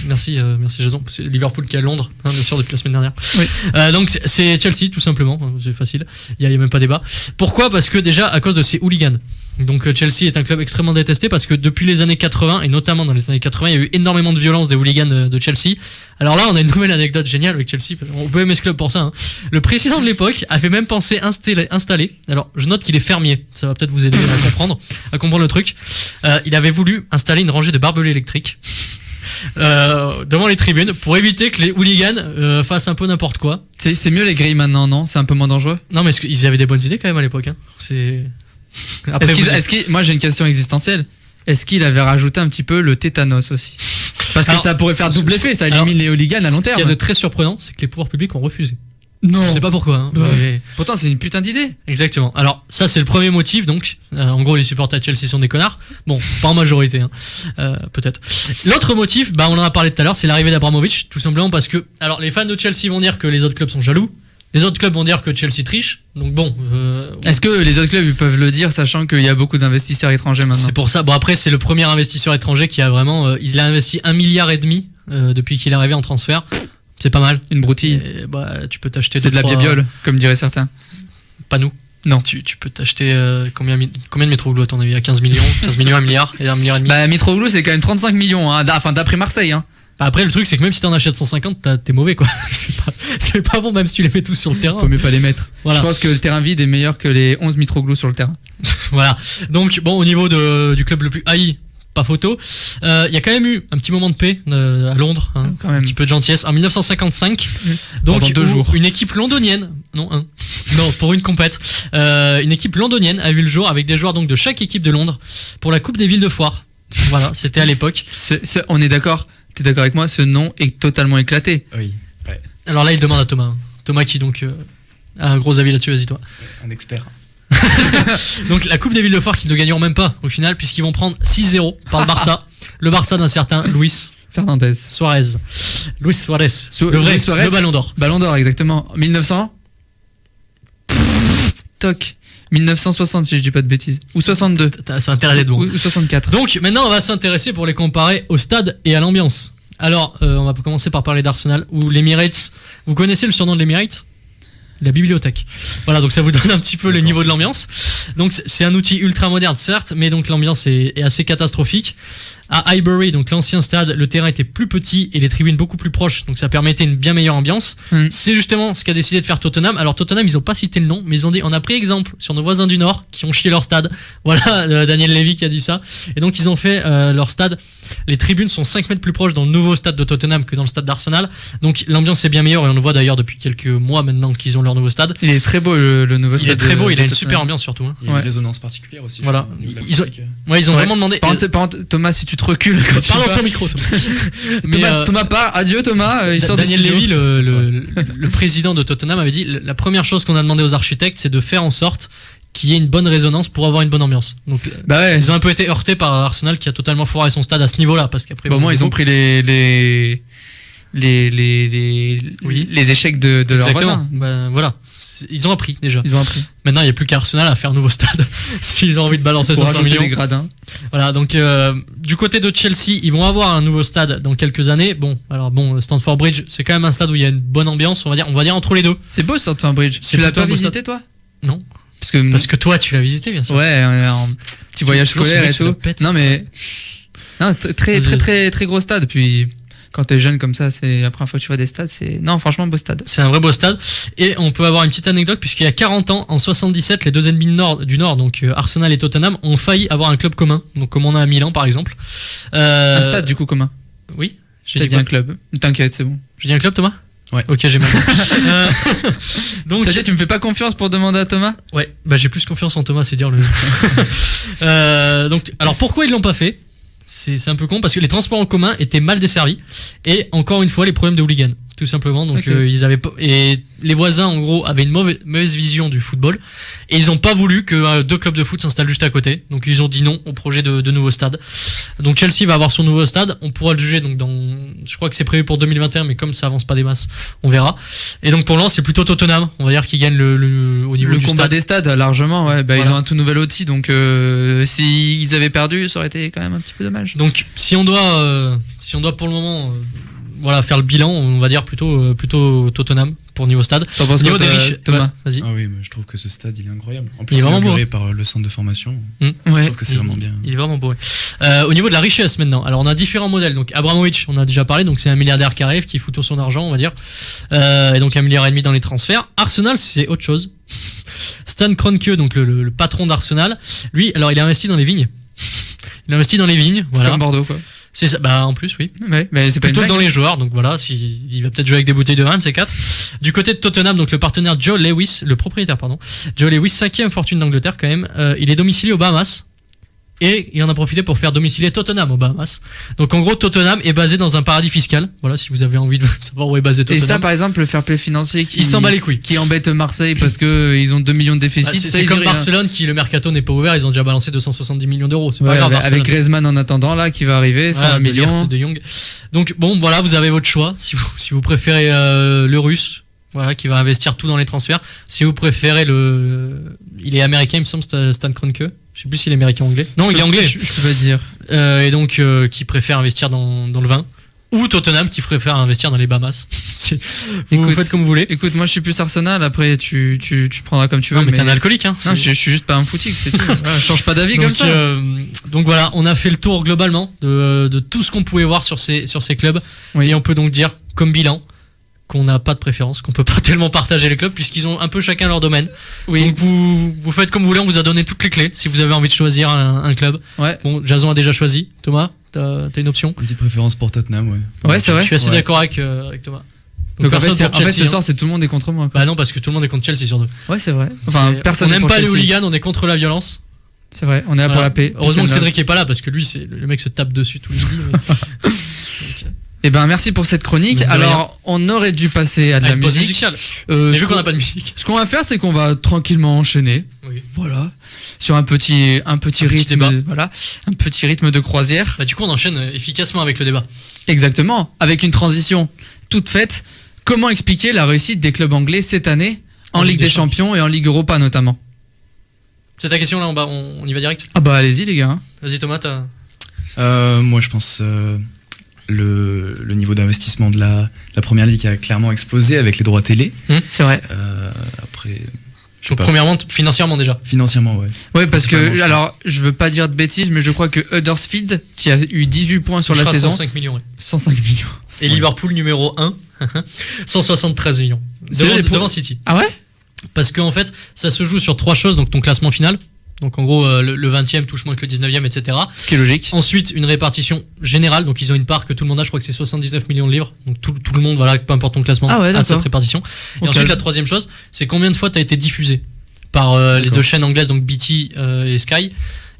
Merci Jason. C'est Liverpool qui est à Londres, bien sûr, depuis la semaine dernière. Oui. Donc c'est Chelsea, tout simplement. C'est facile. Il y a même pas débat. Pourquoi? Parce que déjà à cause de ses hooligans. Donc Chelsea est un club extrêmement détesté parce que depuis les années 80 et notamment dans les années 80, il y a eu énormément de violence des hooligans de Chelsea. Alors là, on a une nouvelle anecdote géniale avec Chelsea. On peut aimer ce club pour ça. Hein. Le président de l'époque avait même pensé installer. Alors je note qu'il est fermier. Ça va peut-être vous aider à comprendre le truc. Il avait voulu installer une rangée de barbelés électriques. Devant les tribunes pour éviter que les hooligans fassent un peu n'importe quoi. C'est mieux les grilles maintenant, non? C'est un peu moins dangereux? Non, mais ils avaient des bonnes idées quand même à l'époque. Hein. Après, moi j'ai une question existentielle. Est-ce qu'il avait rajouté un petit peu le tétanos aussi? Parce que ça pourrait faire double effet, ça élimine les hooligans à long terme. Ce qu'il y a de très surprenant, c'est que les pouvoirs publics ont refusé. Non. Je sais pas pourquoi. Hein, mais... Pourtant, c'est une putain d'idée. Exactement. Alors, ça, c'est le premier motif. Donc, en gros, les supporters de Chelsea sont des connards. Bon, pas en majorité, hein. Peut-être. L'autre motif, on en a parlé tout à l'heure, c'est l'arrivée d'Abramovich. Tout simplement parce que, alors, les fans de Chelsea vont dire que les autres clubs sont jaloux. Les autres clubs vont dire que Chelsea triche. Donc bon. Est-ce que les autres clubs ils peuvent le dire, sachant qu'il y a beaucoup d'investisseurs étrangers maintenant? C'est pour ça. Bon, après, c'est le premier investisseur étranger qui a vraiment. Il a investi 1,5 milliard depuis qu'il est arrivé en transfert. C'est pas mal. Une broutille. Et, bah, tu peux t'acheter. C'est de la bibiole, comme diraient certains. Pas nous. Non. Tu peux t'acheter combien de Mitroglou à ton avis? À 15 millions 15 millions, 1 milliard et 1,5 milliard. Bah, Mitroglou, c'est quand même 35 millions, hein. Enfin, d'après Marseille, hein. Bah, après, le truc, c'est que même si t'en achètes 150, t'es mauvais, quoi. c'est pas bon, même si tu les mets tous sur le terrain. Faut mieux pas les mettre. Voilà. Je pense que le terrain vide est meilleur que les 11 Mitroglou sur le terrain. Voilà. Donc, bon, au niveau du club le plus haï, pas photo. Il y a quand même eu un petit moment de paix à Londres, hein, Quand même. un petit peu de gentillesse, en 1955. Pendant Donc, 2 où jours. une équipe londonienne, non, pour une compète, une équipe londonienne a vu le jour avec des joueurs donc de chaque équipe de Londres pour la Coupe des villes de foire. Voilà, c'était à l'époque. On est d'accord. T'es d'accord avec moi? Ce nom est totalement éclaté. Oui, ouais. Alors là, il demande à Thomas. Thomas qui donc a un gros avis là-dessus, vas-y toi. Un expert. Donc la Coupe des villes de foire qu'ils ne gagneront même pas au final puisqu'ils vont prendre 6-0 par le Barça. Le Barça d'un certain Luis Fernandez. Suarez. Luis Suarez. Le vrai le Ballon d'Or. Ballon d'Or, exactement. 1900 Toc. 1960, si je dis pas de bêtises. Ou 62. C'est intérêt d'être bon. Ou 64. Donc maintenant on va s'intéresser pour les comparer au stade et à l'ambiance. Alors on va commencer par parler d'Arsenal ou l'Emirates. Vous connaissez le surnom de l'Emirates? La bibliothèque. Voilà, donc ça vous donne un petit peu le niveau de l'ambiance. Donc c'est un outil ultra moderne certes, mais donc l'ambiance est assez catastrophique. À Highbury, donc l'ancien stade, le terrain était plus petit et les tribunes beaucoup plus proches, donc ça permettait une bien meilleure ambiance. C'est justement ce qu'a décidé de faire Tottenham. Alors Tottenham, ils ont pas cité le nom, mais ils ont dit, on a pris exemple sur nos voisins du Nord qui ont chié leur stade. Voilà, Daniel Levy qui a dit ça. Et donc ils ont fait leur stade. Les tribunes sont 5 mètres plus proches dans le nouveau stade de Tottenham que dans le stade d'Arsenal. Donc l'ambiance est bien meilleure et on le voit d'ailleurs depuis quelques mois maintenant qu'ils ont leur nouveau stade. Il est très beau le nouveau stade. Il est très beau, il a une Tottenham. super ambiance surtout. Hein. Il y a Ouais. une résonance particulière aussi. Voilà. je trouve, Ils ont- l'acoustique. Ouais, ils ont Ouais. vraiment demandé. Par contre, Thomas, si tu te recules quand tu Parle dans parles- ton micro, Thomas. Mais Thomas part. Adieu Thomas. Il sort du Daniel studio. Levy, le président de Tottenham, avait dit la première chose qu'on a demandé aux architectes, c'est de faire en sorte qu'il y ait une bonne résonance pour avoir une bonne ambiance. Donc, Bah ouais. ils ont un peu été heurtés par Arsenal qui a totalement foiré son stade à ce niveau-là, parce qu'après. Bon, au moins, ils ont pris les Oui. échecs de leurs Exactement. voisins. Ben, voilà. Ils ont appris déjà. Ils ont appris. Maintenant, il n'y a plus qu'Arsenal à faire un nouveau stade s'ils ont envie de balancer Pour 500 rajouter millions. des gradins. Voilà, donc du côté de Chelsea, ils vont avoir un nouveau stade dans quelques années. Bon, alors bon, Stamford Bridge, c'est quand même un stade où il y a une bonne ambiance, on va dire entre les deux. C'est beau, Stamford Bridge. C'est Tu l'as plutôt pas un beau visité, toi? Non. Parce Parce que toi, tu l'as visité, bien sûr. ouais, en petit voyage toujours scolaire ce mec, et tu le tout. pètes. Non, mais. Non, très, Vas-y, très, très gros stade. Puis, quand t'es jeune comme ça, c'est la première fois que tu vois des stades. C'est. Non, franchement, beau stade. C'est un vrai beau stade. Et on peut avoir une petite anecdote, puisqu'il y a 40 ans, en 77, les deux ennemis du Nord, donc Arsenal et Tottenham, ont failli avoir un club commun. Donc comme on a à Milan, par exemple. Un stade, du coup, commun. Oui. J'ai dit un club. T'inquiète, c'est bon. J'ai dit un club, Thomas? Ouais. Ok, j'ai mal. Donc, Ça, tu me fais pas confiance pour demander à Thomas? ouais, bah j'ai plus confiance en Thomas, c'est dire le. Donc, alors pourquoi ils l'ont pas fait? C'est un peu con parce que les transports en commun étaient mal desservis et encore une fois les problèmes de hooligans tout simplement. Donc Ok. ils avaient et les voisins en gros avaient une mauvaise vision du football et ils ont pas voulu que deux clubs de foot s'installent juste à côté. Donc ils ont dit non au projet de nouveau stade. Donc Chelsea va avoir son nouveau stade. On pourra le juger donc je crois que c'est prévu pour 2021 mais comme ça avance pas des masses, on verra. Et donc pour l'instant c'est plutôt Tottenham, on va dire qui gagne au niveau Le du combat stade. des stades, largement, ouais. Bah, Voilà. ils ont un tout nouvel outil, donc s'ils avaient perdu, ça aurait été quand même un petit peu dommage. Donc si on doit pour le moment voilà faire le bilan, on va dire plutôt Tottenham pour niveau stade. T'en penses Au niveau quoi, des riches, Thomas? ouais, vas-y. Ah oui, mais je trouve que ce stade il est incroyable. En Il plus, est il est vraiment beau, inauguré par le centre de formation. Ouais. Je trouve que c'est vraiment bien. Il est vraiment beau. Ouais. Au niveau de la richesse maintenant, alors on a différents modèles. Donc Abramovich, on a déjà parlé, donc c'est un milliardaire qui arrive, qui fout tout son argent, on va dire, et donc 1,5 milliard dans les transferts. Arsenal, c'est autre chose. Stan Kroenke, donc le patron d'Arsenal, lui, alors il a investi dans les vignes. Il a investi dans les vignes, voilà. Comme Bordeaux, quoi. C'est ça, bah en plus oui. Ouais, mais c'est pas une Plutôt que blague. dans les joueurs, donc voilà, il va peut-être jouer avec des bouteilles de vin, c'est 4. Du côté de Tottenham, donc le partenaire Joe Lewis, le propriétaire, pardon, Joe Lewis, 5e fortune d'Angleterre quand même, il est domicilié aux Bahamas. Et il en a profité pour faire domicilier Tottenham aux Bahamas. Donc en gros, Tottenham est basé dans un paradis fiscal. Voilà, si vous avez envie de savoir où est basé Et Tottenham. ça, par exemple, le fair play financier Il s'en bat les couilles. qui embête Marseille parce que ils ont 2 millions de déficit. Ah, ça, c'est ils comme disent rien. Barcelone qui, le mercato n'est pas ouvert, ils ont déjà balancé 270 millions d'euros. C'est pas Ouais, grave, avec Barcelone. Griezmann en attendant, là, qui va arriver, 120 De Ligt, millions. de Jong. Donc bon, voilà, vous avez votre choix. Si vous préférez le russe, Voilà, qui va investir tout dans les transferts. Si vous préférez il est américain, il me semble, Stan Kroenke. Je sais plus s'il est américain ou anglais. Non, il est anglais. Je peux pas dire. Et donc, qui préfère investir dans le vin. Ou Tottenham, qui préfère investir dans les Bahamas. Vous faites comme vous voulez. Écoute, moi je suis plus Arsenal, après tu prendras comme tu veux. Non, mais t'es un alcoolique, hein. Non, je suis juste pas un footique, c'est tout. Voilà, je change pas d'avis comme ça. Donc voilà, on a fait le tour globalement de tout ce qu'on pouvait voir sur ces clubs. Oui. Et on peut donc dire, comme bilan, qu'on n'a pas de préférence, qu'on peut pas tellement partager les clubs, puisqu'ils ont un peu chacun leur domaine. Oui. Donc vous faites comme vous voulez, on vous a donné toutes les clés, si vous avez envie de choisir un club. Ouais. Bon, Jason a déjà choisi. Thomas, t'as une option? Une petite préférence pour Tottenham, ouais. Ouais, c'est vrai. Je suis assez Ouais. d'accord avec Thomas. Donc en personne fait, pour Chelsea, ce soir, c'est tout le monde est contre moi. Quoi. Bah non, parce que tout le monde est contre Chelsea surtout. Ouais, c'est vrai. Enfin, personne on n'est n'aime pour pas les Chelsea. hooligans, on est contre la violence. C'est vrai, on est là pour Voilà. la paix. Heureusement que Peace and Cédric est pas là, parce que lui, le mec se tape dessus tous les midis. Donc, Eh ben, merci pour cette chronique. De rien. Alors, on aurait dû passer à de la une pause musique. musicale. Mais Mais vu qu'on n'a pas de musique. Ce qu'on va faire, c'est qu'on va tranquillement enchaîner. Oui. Voilà. Sur un petit rythme. débat. Voilà. Un petit rythme de croisière. Bah, du coup, on enchaîne efficacement avec le débat. Exactement. Avec une transition toute faite. Comment expliquer la réussite des clubs anglais cette année en Ligue des Champions et en Ligue Europa notamment? C'est ta question là, on y va direct. Ah bah, allez-y, les gars. Vas-y, Thomas, t'as. Moi, je pense le niveau d'investissement de la première ligue a clairement explosé avec les droits télé. C'est vrai. Après, je sais Donc, pas. premièrement, financièrement déjà. Financièrement, ouais. Ouais, parce Principalement, que, je alors, je veux pas dire de bêtises, mais je crois que Huddersfield, qui a eu 18 points sur la Touchera saison, 105 millions. Ouais. 105 millions. Et Ouais. Liverpool numéro 1, 173 millions. C'est vrai, Devant City. Ah ouais? Parce qu'en fait, ça se joue sur 3 choses, donc ton classement final. Donc en gros, le 20e touche moins que le 19e, etc. Ce qui est logique. Ensuite, une répartition générale, donc ils ont une part que tout le monde a, je crois que c'est 79 millions de livres. Donc tout le monde, voilà, peu importe ton classement, Ah ouais, a d'accord. cette répartition. Et Ok. ensuite, la troisième chose, c'est combien de fois tu as été diffusé par les D'accord. deux chaînes anglaises, donc BT et Sky.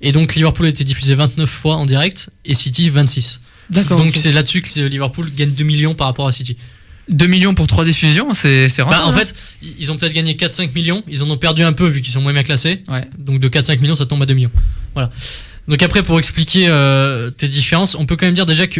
Et donc Liverpool a été diffusé 29 fois en direct et City 26. D'accord. Donc ok. c'est là-dessus que Liverpool gagne 2 millions par rapport à City. 2 millions pour 3 diffusions, c'est Bah, rentable. en hein. fait, ils ont peut-être gagné 4-5 millions, ils en ont perdu un peu vu qu'ils sont moins bien classés. Ouais. Donc de 4-5 millions, ça tombe à 2 millions. Voilà. Donc après, pour expliquer tes différences, on peut quand même dire déjà que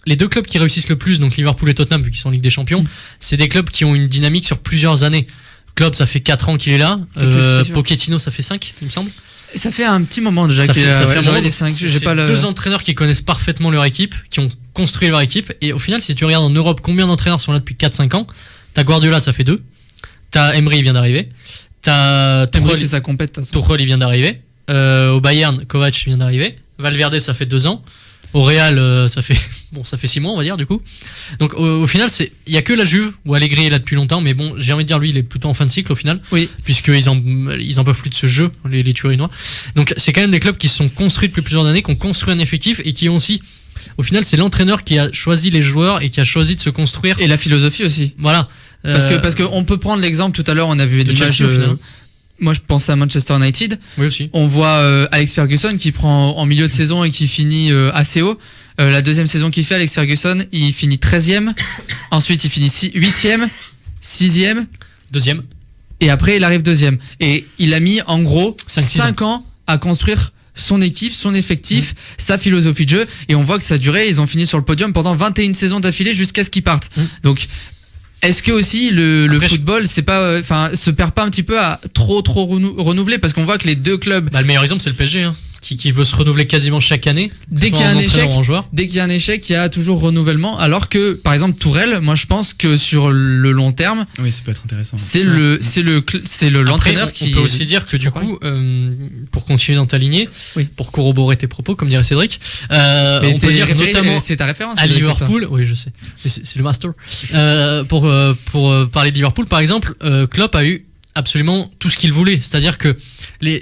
les deux clubs qui réussissent le plus, donc Liverpool et Tottenham, vu qu'ils sont en Ligue des Champions, c'est des clubs qui ont une dynamique sur plusieurs années. Klopp, ça fait 4 ans qu'il est là. C'est plus, c'est sûr. Pochettino, ça fait 5, il me semble. Et ça fait un petit moment déjà Ça qu'il fait un j'aurais moment, dit 5. donc J'ai c'est pas le. deux entraîneurs qui connaissent parfaitement leur équipe, qui ont construit leur équipe. Et au final, si tu regardes en Europe combien d'entraîneurs sont là depuis 4-5 ans, t'as Guardiola, ça fait 2. T'as Emery, il vient d'arriver. T'as Emery, Tuchel, c'est sa compète. de toute façon. Tuchel, il vient d'arriver. Au Bayern, Kovac vient d'arriver. Valverde, ça fait 2 ans. Au Real, ça fait 6 mois, on va dire, du coup. Donc, au final, il y a que la Juve où Allegri est là depuis longtemps, mais bon, j'ai envie de dire, lui, il est plutôt en fin de cycle, au final. Oui. Puisqu'ils en peuvent plus de ce jeu, les Turinois. Donc, c'est quand même des clubs qui se sont construits depuis plusieurs années, qui ont construit un effectif et qui ont aussi, au final, c'est l'entraîneur qui a choisi les joueurs et qui a choisi de se construire. Et la philosophie aussi. Voilà. Parce que on peut prendre l'exemple tout à l'heure, on a vu de l'image. Chelsea, au final. Moi, je pensais à Manchester United. Oui, aussi. On voit Alex Ferguson qui prend en milieu de saison et qui finit assez haut. La deuxième saison qu'il fait, Alex Ferguson, il finit 13e. Ensuite, il finit 8e, 6e. Deuxième. Et après, il arrive deuxième. Et il a mis, en gros, 5 5 ans à construire son équipe, son effectif, sa philosophie de jeu. Et on voit que ça a duré. Ils ont fini sur le podium pendant 21 saisons d'affilée jusqu'à ce qu'ils partent. Donc, est-ce que aussi le Après, football, c'est pas, se perd pas un petit peu à trop renouveler, parce qu'on voit que les deux clubs, Bah, le meilleur exemple, c'est le PSG, hein, qui veut se renouveler quasiment chaque année. Dès que ce qu'il y a soit un en entraîneur échec, ou en joueur. dès qu'il y a un échec, il y a toujours renouvellement. Alors que, par exemple, Tourelle, moi, je pense que sur le long terme, Oui, ça peut être intéressant. c'est vrai. l'entraîneur Après, qui. on peut aussi dire que du coup, pour continuer dans ta lignée, Oui. pour corroborer tes propos, comme dirait Cédric, Mais on peut dire notamment c'est ta référence. à c'est ça. Liverpool, oui je sais, c'est le master. Pour parler de Liverpool par exemple, Klopp a eu absolument tout ce qu'il voulait, c'est-à-dire que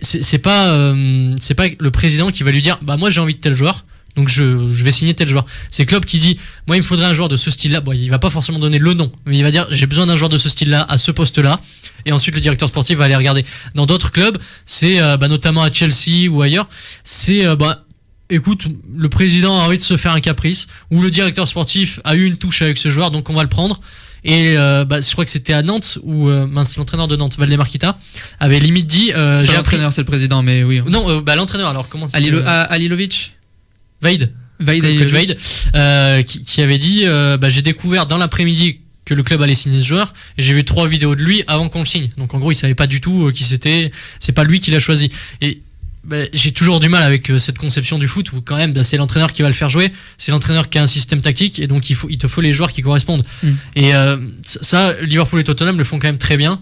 c'est pas le président qui va lui dire bah moi j'ai envie de tel joueur. Donc je vais signer tel joueur. C'est Klopp qui dit moi il me faudrait un joueur de ce style-là. Bon, il va pas forcément donner le nom, mais il va dire j'ai besoin d'un joueur de ce style-là à ce poste-là. Et ensuite le directeur sportif va aller regarder. Dans d'autres clubs, c'est notamment à Chelsea ou ailleurs, c'est écoute, le président a envie de se faire un caprice ou le directeur sportif a eu une touche avec ce joueur, donc on va le prendre. Et je crois que c'était à Nantes où l'entraîneur de Nantes, Valdemar Kita, avait limite dit C'est pas j'ai appris. l'entraîneur, c'est le président, mais oui. Non, l'entraîneur alors comment c'est Alilovic. Vaid. Vaid Coach Alilovic. Vaid, qui avait dit j'ai découvert dans l'après-midi que le club allait signer ce joueur, et j'ai vu 3 vidéos de lui avant qu'on le signe. Donc en gros, il savait pas du tout qui c'était, c'est pas lui qui l'a choisi. Et j'ai toujours du mal avec cette conception du foot où quand même c'est l'entraîneur qui va le faire jouer, c'est l'entraîneur qui a un système tactique et donc il te faut les joueurs qui correspondent. Et ça, Liverpool et Tottenham le font quand même très bien.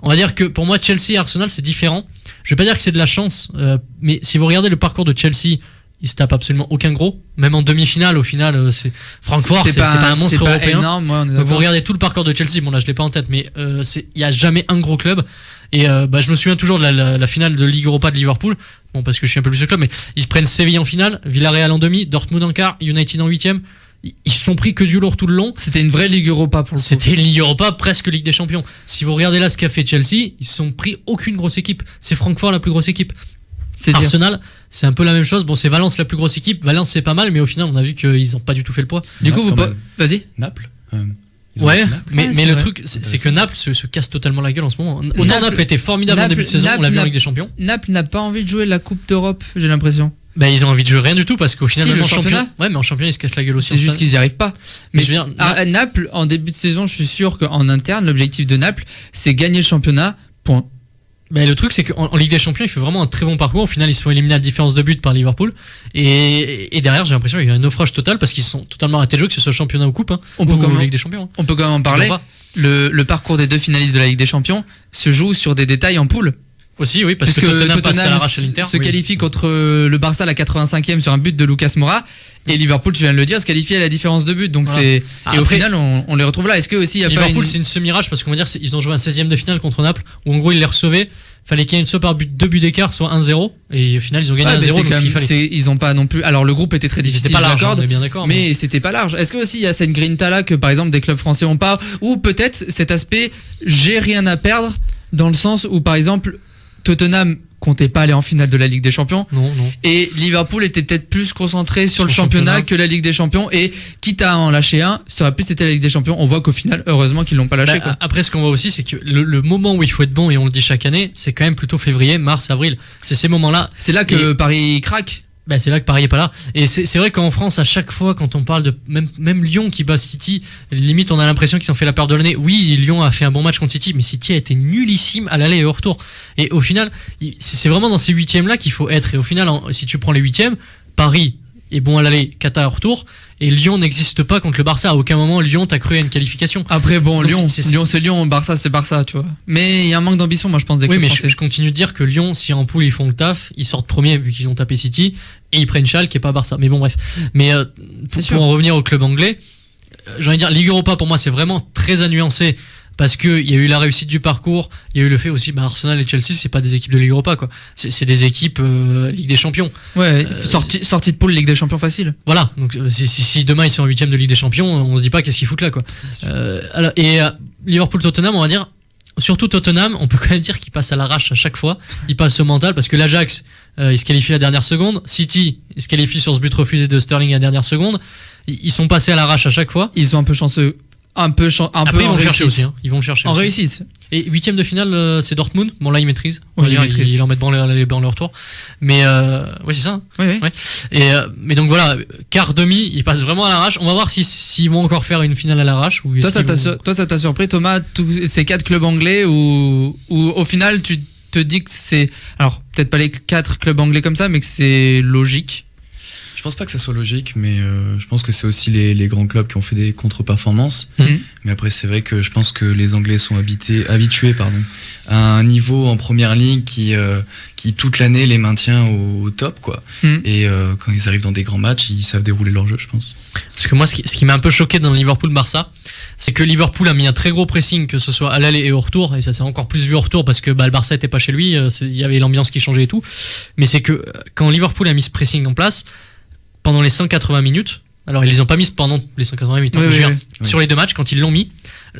On va dire que pour moi Chelsea et Arsenal c'est différent. Je vais pas dire que c'est de la chance, mais si vous regardez le parcours de Chelsea, il se tape absolument aucun gros, même en demi-finale au final c'est Francfort, c'est pas un monstre européen. Énorme, ouais, donc vous regardez tout le parcours de Chelsea, bon là je l'ai pas en tête, mais il y a jamais un gros club. Et je me souviens toujours de la finale de Ligue Europa de Liverpool, bon parce que je suis un peu plus ce club, mais ils se prennent Séville en finale, Villarreal en demi, Dortmund en quart, United en huitième. Ils se sont pris que du lourd tout le long. C'était une vraie Ligue Europa pour le coup. C'était une Ligue Europa, presque Ligue des Champions. Si vous regardez là ce qu'a fait Chelsea, ils se sont pris aucune grosse équipe. C'est Francfort la plus grosse équipe. Arsenal, c'est un peu la même chose. Bon, c'est Valence la plus grosse équipe. Valence c'est pas mal, mais au final on a vu qu'ils ont pas du tout fait le poids. Du coup, vas-y. Naples. Ouais, mais le truc, c'est que Naples se casse totalement la gueule en ce moment. Autant Naples était formidable en début de saison, on l'a vu en Ligue des Champions. Naples n'a pas envie de jouer la Coupe d'Europe, j'ai l'impression. Bah, ils ont envie de jouer rien du tout parce qu'au final, Si, même le en championnat. champion. Ouais, mais en championnat, ils se cassent la gueule aussi. C'est juste qu'ils n'y arrivent pas. Mais je veux dire, à Naples, en début de saison, je suis sûr qu'en interne, l'objectif de Naples, c'est gagner le championnat, point. Bah, le truc, c'est qu'en Ligue des Champions, il fait vraiment un très bon parcours. Au final, ils se font éliminer à la différence de but par Liverpool. Et derrière, j'ai l'impression qu'il y a un naufrage total parce qu'ils sont totalement arrêtés de jeu, que ce soit championnat ou coupe. Hein, On peut ou quand même- Ligue des Champions. Hein. On peut quand même en parler. Le parcours des deux finalistes de la Ligue des Champions se joue sur des détails en poule. Aussi, oui, parce que Tottenham passe à l'arrache à l'Inter. se qualifie contre le Barça à la 85e sur un but de Lucas Moura. Et Liverpool, tu viens de le dire, se qualifie à la différence de but. Donc Voilà. c'est Après, et au final, on les retrouve là. Est-ce que aussi il y a Liverpool, pas c'est une semi-rage parce qu'on va dire ils ont joué un 16e de finale contre Naples où en gros ils les recevaient. Fallait qu'il y ait soit par but 2 buts d'écart, soit 1-0. Et au final, ils ont gagné 1-0. Donc il fallait. ils ont pas non plus. Alors le groupe était très difficile, C'était pas large, j'accorde, on est bien d'accord. mais c'était pas large. Est-ce que aussi il y a cette grinta là que par exemple des clubs français ont pas, ou peut-être cet aspect j'ai rien à perdre dans le sens où par exemple Tottenham comptait pas aller en finale de la Ligue des Champions. Non. Et Liverpool était peut-être plus concentré sur le championnat que la Ligue des Champions, et quitte à en lâcher un, ça aurait plus été la Ligue des Champions. On voit qu'au final, heureusement qu'ils l'ont pas lâché. Quoi. Après, ce qu'on voit aussi, c'est que le moment où il faut être bon, et on le dit chaque année, c'est quand même plutôt février, mars, avril. C'est ces moments-là. C'est là que Paris craque. C'est là que Paris est pas là. Et c'est vrai qu'en France, à chaque fois, quand on parle de même Lyon qui bat City, limite on a l'impression qu'ils ont fait la peur de l'année. Oui, Lyon a fait un bon match contre City, mais City a été nullissime à l'aller et au retour. Et au final, c'est vraiment dans ces huitièmes là qu'il faut être. Et au final, si tu prends les huitièmes, Paris est bon à l'aller, Qatar au retour. Et Lyon n'existe pas contre le Barça. À aucun moment, Lyon t'a cru à une qualification. Après, bon, Donc, Lyon, c'est Lyon, Barça, c'est Barça, tu vois. Mais il y a un manque d'ambition, moi, je pense, des clubs français. Je continue de dire que Lyon, si en poule ils font le taf, ils sortent premiers vu qu'ils ont tapé City et ils prennent Schalke qui est pas Barça. Mais bon, bref. Mais pour en revenir au club anglais, j'ai envie de dire, Ligue Europa pour moi, c'est vraiment très à nuancer. Parce que il y a eu la réussite du parcours, il y a eu le fait aussi, Arsenal et Chelsea, c'est pas des équipes de Ligue Europa, quoi. C'est des équipes Ligue des Champions. Ouais, sortie de poule Ligue des Champions facile. Voilà, donc si demain ils sont en huitième de Ligue des Champions, on se dit pas qu'est-ce qu'ils foutent là, quoi. Liverpool-Tottenham, on va dire, surtout Tottenham, on peut quand même dire qu'ils passent à l'arrache à chaque fois. Ils passent au mental parce que l'Ajax, ils se qualifient à la dernière seconde. City, ils se qualifient sur ce but refusé de Sterling à la dernière seconde. Ils sont passés à l'arrache à chaque fois. Ils sont un peu chanceux. Après, ils vont le chercher aussi. Hein. Ils vont le chercher en aussi. réussite. Et huitième de finale, c'est Dortmund. Bon, là, ils maîtrisent. Ouais, ils en mettent dans leur retour. Mais, ouais, c'est ça. Oui. Et, mais donc voilà, quart demi, ils passent vraiment à l'arrache. On va voir s'ils vont encore faire une finale à l'arrache. Toi, ça t'a surpris, Thomas, tous ces 4 clubs anglais où au final, tu te dis que c'est. Alors, peut-être pas les 4 clubs anglais comme ça, mais que c'est logique. Je pense pas que ça soit logique, mais je pense que c'est aussi les grands clubs qui ont fait des contre-performances. Mais après, c'est vrai que je pense que les Anglais sont habitués à un niveau en première ligue qui toute l'année les maintient au top, quoi. Et quand ils arrivent dans des grands matchs, ils savent dérouler leur jeu, je pense. Parce que moi, ce qui m'a un peu choqué dans le Liverpool-Barça, c'est que Liverpool a mis un très gros pressing, que ce soit à l'aller et au retour, et ça s'est encore plus vu au retour parce que le Barça était pas chez lui, il y avait l'ambiance qui changeait et tout. Mais c'est que quand Liverpool a mis ce pressing en place, pendant les 180 minutes, alors ils les ont pas mis pendant les 180 minutes, sur les deux matchs, quand ils l'ont mis,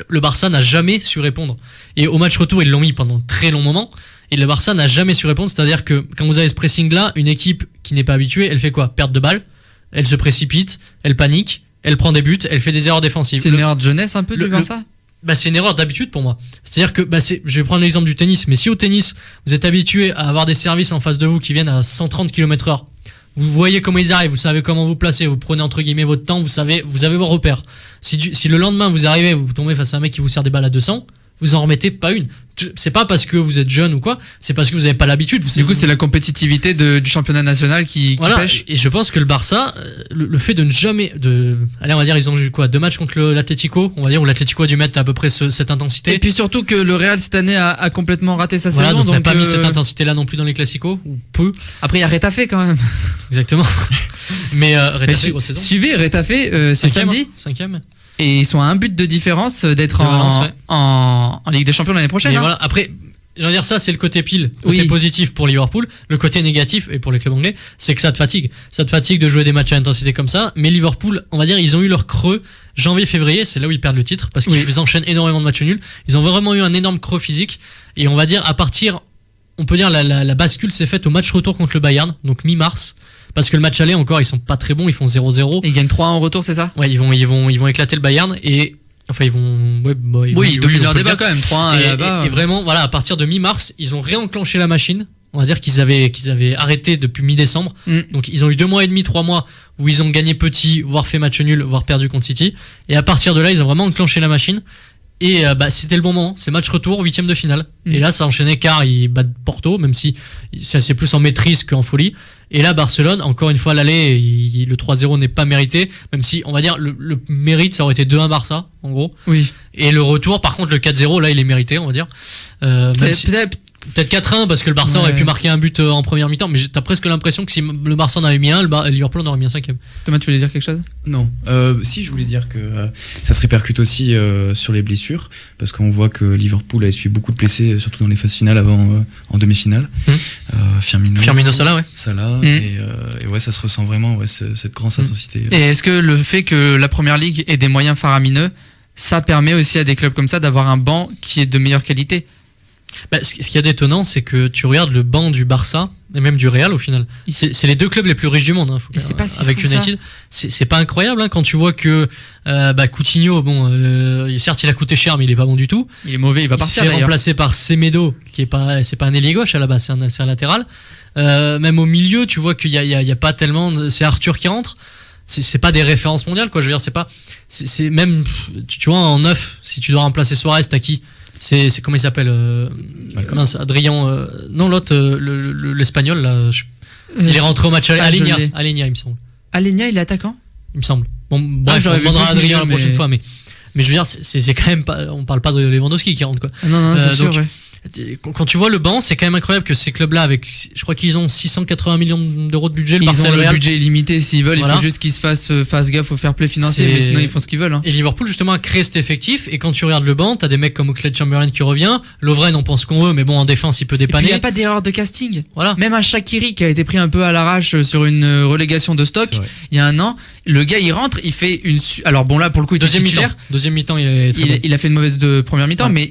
le Barça n'a jamais su répondre. Et au match retour, ils l'ont mis pendant très long moment, et le Barça n'a jamais su répondre, c'est-à-dire que quand vous avez ce pressing-là, une équipe qui n'est pas habituée, elle fait quoi? Perte de balle, elle se précipite, elle panique, elle prend des buts, elle fait des erreurs défensives. C'est une erreur de jeunesse un peu du Barça? C'est une erreur d'habitude pour moi. C'est-à-dire que, je vais prendre l'exemple du tennis, mais si au tennis, vous êtes habitué à avoir des services en face de vous qui viennent à 130 km/h, vous voyez comment ils arrivent, vous savez comment vous placer, vous prenez entre guillemets votre temps, vous avez vos repères. Si le lendemain vous arrivez, vous tombez face à un mec qui vous sert des balles à 200, vous en remettez pas une. C'est pas parce que vous êtes jeune ou quoi, c'est parce que vous avez pas l'habitude. Du coup, c'est la compétitivité du championnat national qui pêche. Et je pense que le Barça, le fait de ne jamais, allez, on va dire, ils ont eu quoi, 2 matchs contre l'Atlético, on va dire, où l'Atlético a dû mettre à peu près cette intensité. Et puis surtout que le Real cette année a complètement raté sa saison. Donc n'a pas mis cette intensité-là non plus dans les classicos, ou peu. Après, il y a Retafe quand même. Exactement. Mais Retafe, grosse saison. Suivez Retafe, c'est samedi. 5e. Et ils sont à un but de différence d'être en Ligue des Champions l'année prochaine. Mais voilà, après, j'ai envie de dire ça, c'est le côté positif pour Liverpool. Le côté négatif, et pour les clubs anglais, c'est que ça te fatigue. Ça te fatigue de jouer des matchs à intensité comme ça. Mais Liverpool, on va dire, ils ont eu leur creux janvier-février, c'est là où ils perdent le titre, parce qu'ils enchaînent énormément de matchs nuls. Ils ont vraiment eu un énorme creux physique. Et on va dire, on peut dire la bascule s'est faite au match retour contre le Bayern, donc mi-mars. Parce que le match aller encore, ils sont pas très bons, ils font 0-0. Et ils gagnent 3-1 en retour, c'est ça? Ouais, ils vont éclater le Bayern et enfin ils vont ils dominent leur débat quand même 3-1 là-bas. Et vraiment voilà, à partir de mi-mars, ils ont réenclenché la machine. On va dire qu'ils avaient arrêté depuis mi-décembre. Donc ils ont eu 2 mois et demi, 3 mois où ils ont gagné petit, voire fait match nul, voire perdu contre City. Et à partir de là, ils ont vraiment enclenché la machine. Et c'était le bon moment, c'est match retour, 8ème de finale. Et là ça a enchaîné car ils battent Porto, même si c'est plus en maîtrise qu'en folie. Et là Barcelone, encore une fois l'aller, le 3-0 n'est pas mérité, même si on va dire le mérite ça aurait été 2-1 Barça en gros. Oui. Et le retour par contre le 4-0 là il est mérité on va dire. Peut-être 4-1 parce que le Barça aurait pu marquer un but en première mi-temps, mais t'as presque l'impression que si le Barça en avait mis un, le Liverpool en aurait mis un 5ème. Thomas, tu voulais dire quelque chose? Non. Si, je voulais dire que ça se répercute aussi sur les blessures, parce qu'on voit que Liverpool a essuyé beaucoup de blessés, surtout dans les phases finales avant en demi-finale. Firmino, Salah, ouais. Salah, et ouais, ça se ressent vraiment, cette grande intensité. Et est-ce que le fait que la Première Ligue ait des moyens faramineux, ça permet aussi à des clubs comme ça d'avoir un banc qui est de meilleure qualité? Ce qu'il y a d'étonnant, c'est que tu regardes le banc du Barça et même du Real au final. C'est les 2 clubs les plus riches du monde. C'est pas si avec United, c'est pas incroyable quand tu vois que Coutinho, certes il a coûté cher, mais il est pas bon du tout. Il est mauvais, il va partir. Il est remplacé par Semedo, qui c'est pas un ailier gauche à la base, c'est un latéral. Même au milieu, tu vois qu'il y a pas tellement. C'est Arthur qui rentre. C'est pas des références mondiales quoi. Je veux dire, c'est même tu vois en 9, si tu dois remplacer Suarez, t'as qui? C'est comment il s'appelle Adrien non l'autre l'espagnol là il est rentré au match Aleñá il me semble. Aleñá il est attaquant il me semble. Bon bref on demandera à Adrien la prochaine fois mais je veux dire c'est quand même pas, on parle pas de Lewandowski qui rentre quoi. Non c'est sûr ouais. Quand tu vois le banc, c'est quand même incroyable que ces clubs-là, je crois qu'ils ont 680 millions d'euros de budget. Ils ont le budget illimité s'ils veulent. Voilà. Il faut juste qu'ils se fassent gaffe au fair play financier, mais sinon ils font ce qu'ils veulent. Et Liverpool justement a créé cet effectif. Et quand tu regardes le banc, t'as des mecs comme Oxlade-Chamberlain qui revient. Lovren, on pense qu'on veut, mais bon en défense il peut dépanner. Il n'y a pas d'erreur de casting. Voilà. Même un Shaqiri qui a été pris un peu à l'arrache sur une relégation de stock il y a un an. Le gars il rentre, il fait une. Alors bon là pour le coup il est titulaire. Deuxième mi-temps il a fait une mauvaise première mi-temps, mais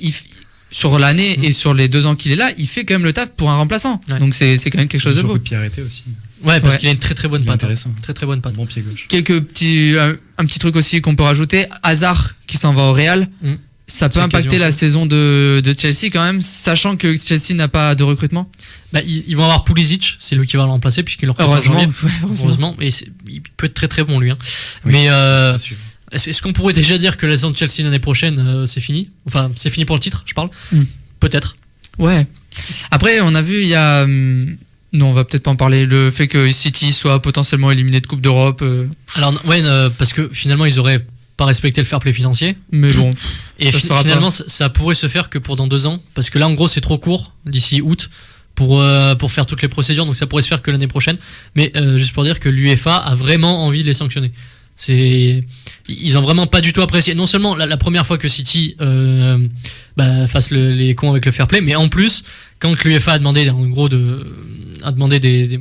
sur l'année et sur les 2 ans qu'il est là, il fait quand même le taf pour un remplaçant. Donc c'est quand même quelque chose de beau. Coup de pied arrêté aussi. Ouais, parce qu'il a une très très bonne patte. Intéressant. Très très bonne patte. Bon pied gauche. Quelques petits un petit truc aussi qu'on peut rajouter, Hazard qui s'en va au Real. Ça peut impacter la saison de Chelsea quand même, sachant que Chelsea n'a pas de recrutement. Ils vont avoir Pulisic, c'est lui qui va le remplacer puisqu'il leur heureusement. Et il peut être très très bon lui. Oui, mais est-ce qu'on pourrait déjà dire que la saison de Chelsea l'année prochaine c'est fini? Enfin, c'est fini pour le titre, je parle. Peut-être. Ouais. Après, on a vu il y a non, on va peut-être pas en parler. Le fait que City soit potentiellement éliminé de Coupe d'Europe. Alors ouais, parce que finalement ils auraient pas respecté le fair play financier. Mais bon. Et finalement ça pourrait se faire que pour dans 2 ans, parce que là en gros c'est trop court d'ici août pour faire toutes les procédures, donc ça pourrait se faire que l'année prochaine. Mais juste pour dire que l'UEFA a vraiment envie de les sanctionner. Ils ont vraiment pas du tout apprécié non seulement la première fois que City fasse les cons avec le fair play, mais en plus quand l'UEFA a demandé en gros a demandé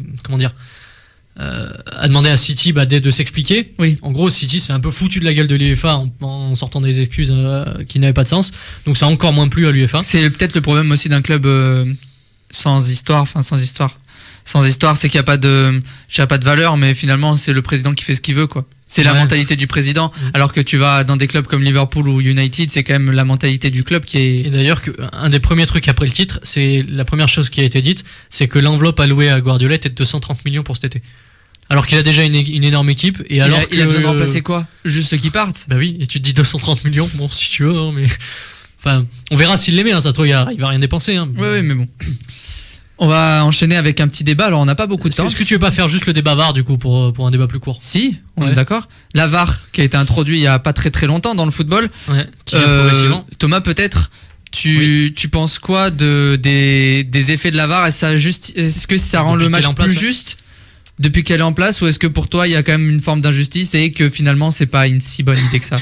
a demandé à City de s'expliquer. Oui. En gros City c'est un peu foutu de la gueule de l'UEFA en sortant des excuses qui n'avaient pas de sens, donc ça a encore moins plu à l'UEFA. C'est peut-être le problème aussi d'un club sans histoire, c'est qu'il n'y a pas de valeur, mais finalement c'est le président qui fait ce qu'il veut quoi. C'est la mentalité du président, alors que tu vas dans des clubs comme Liverpool ou United, c'est quand même la mentalité du club qui est... Et d'ailleurs, un des premiers trucs après le titre, c'est la première chose qui a été dite, c'est que l'enveloppe allouée à Guardiola était de 230 millions pour cet été. Alors qu'il a déjà une énorme équipe et alors il a besoin de remplacer quoi? Juste ceux qui partent? Bah oui, et tu te dis 230 millions, bon si tu veux, hein, mais enfin, on verra s'il l'aimait, hein, ça se trouve il va rien dépenser. Hein. Ouais, mais bon. On va enchaîner avec un petit débat. Alors on n'a pas beaucoup de temps. Est-ce que tu veux pas faire juste le débat VAR du coup pour un débat plus court? Si, on est d'accord. La VAR qui a été introduit il y a pas très longtemps dans le football. Ouais. Qui vient progressivement. Thomas, peut-être. Tu penses quoi des effets de la VAR? Est-ce que ça rend le match plus juste depuis qu'elle est en place, ou est-ce que pour toi il y a quand même une forme d'injustice et que finalement c'est pas une si bonne idée que ça?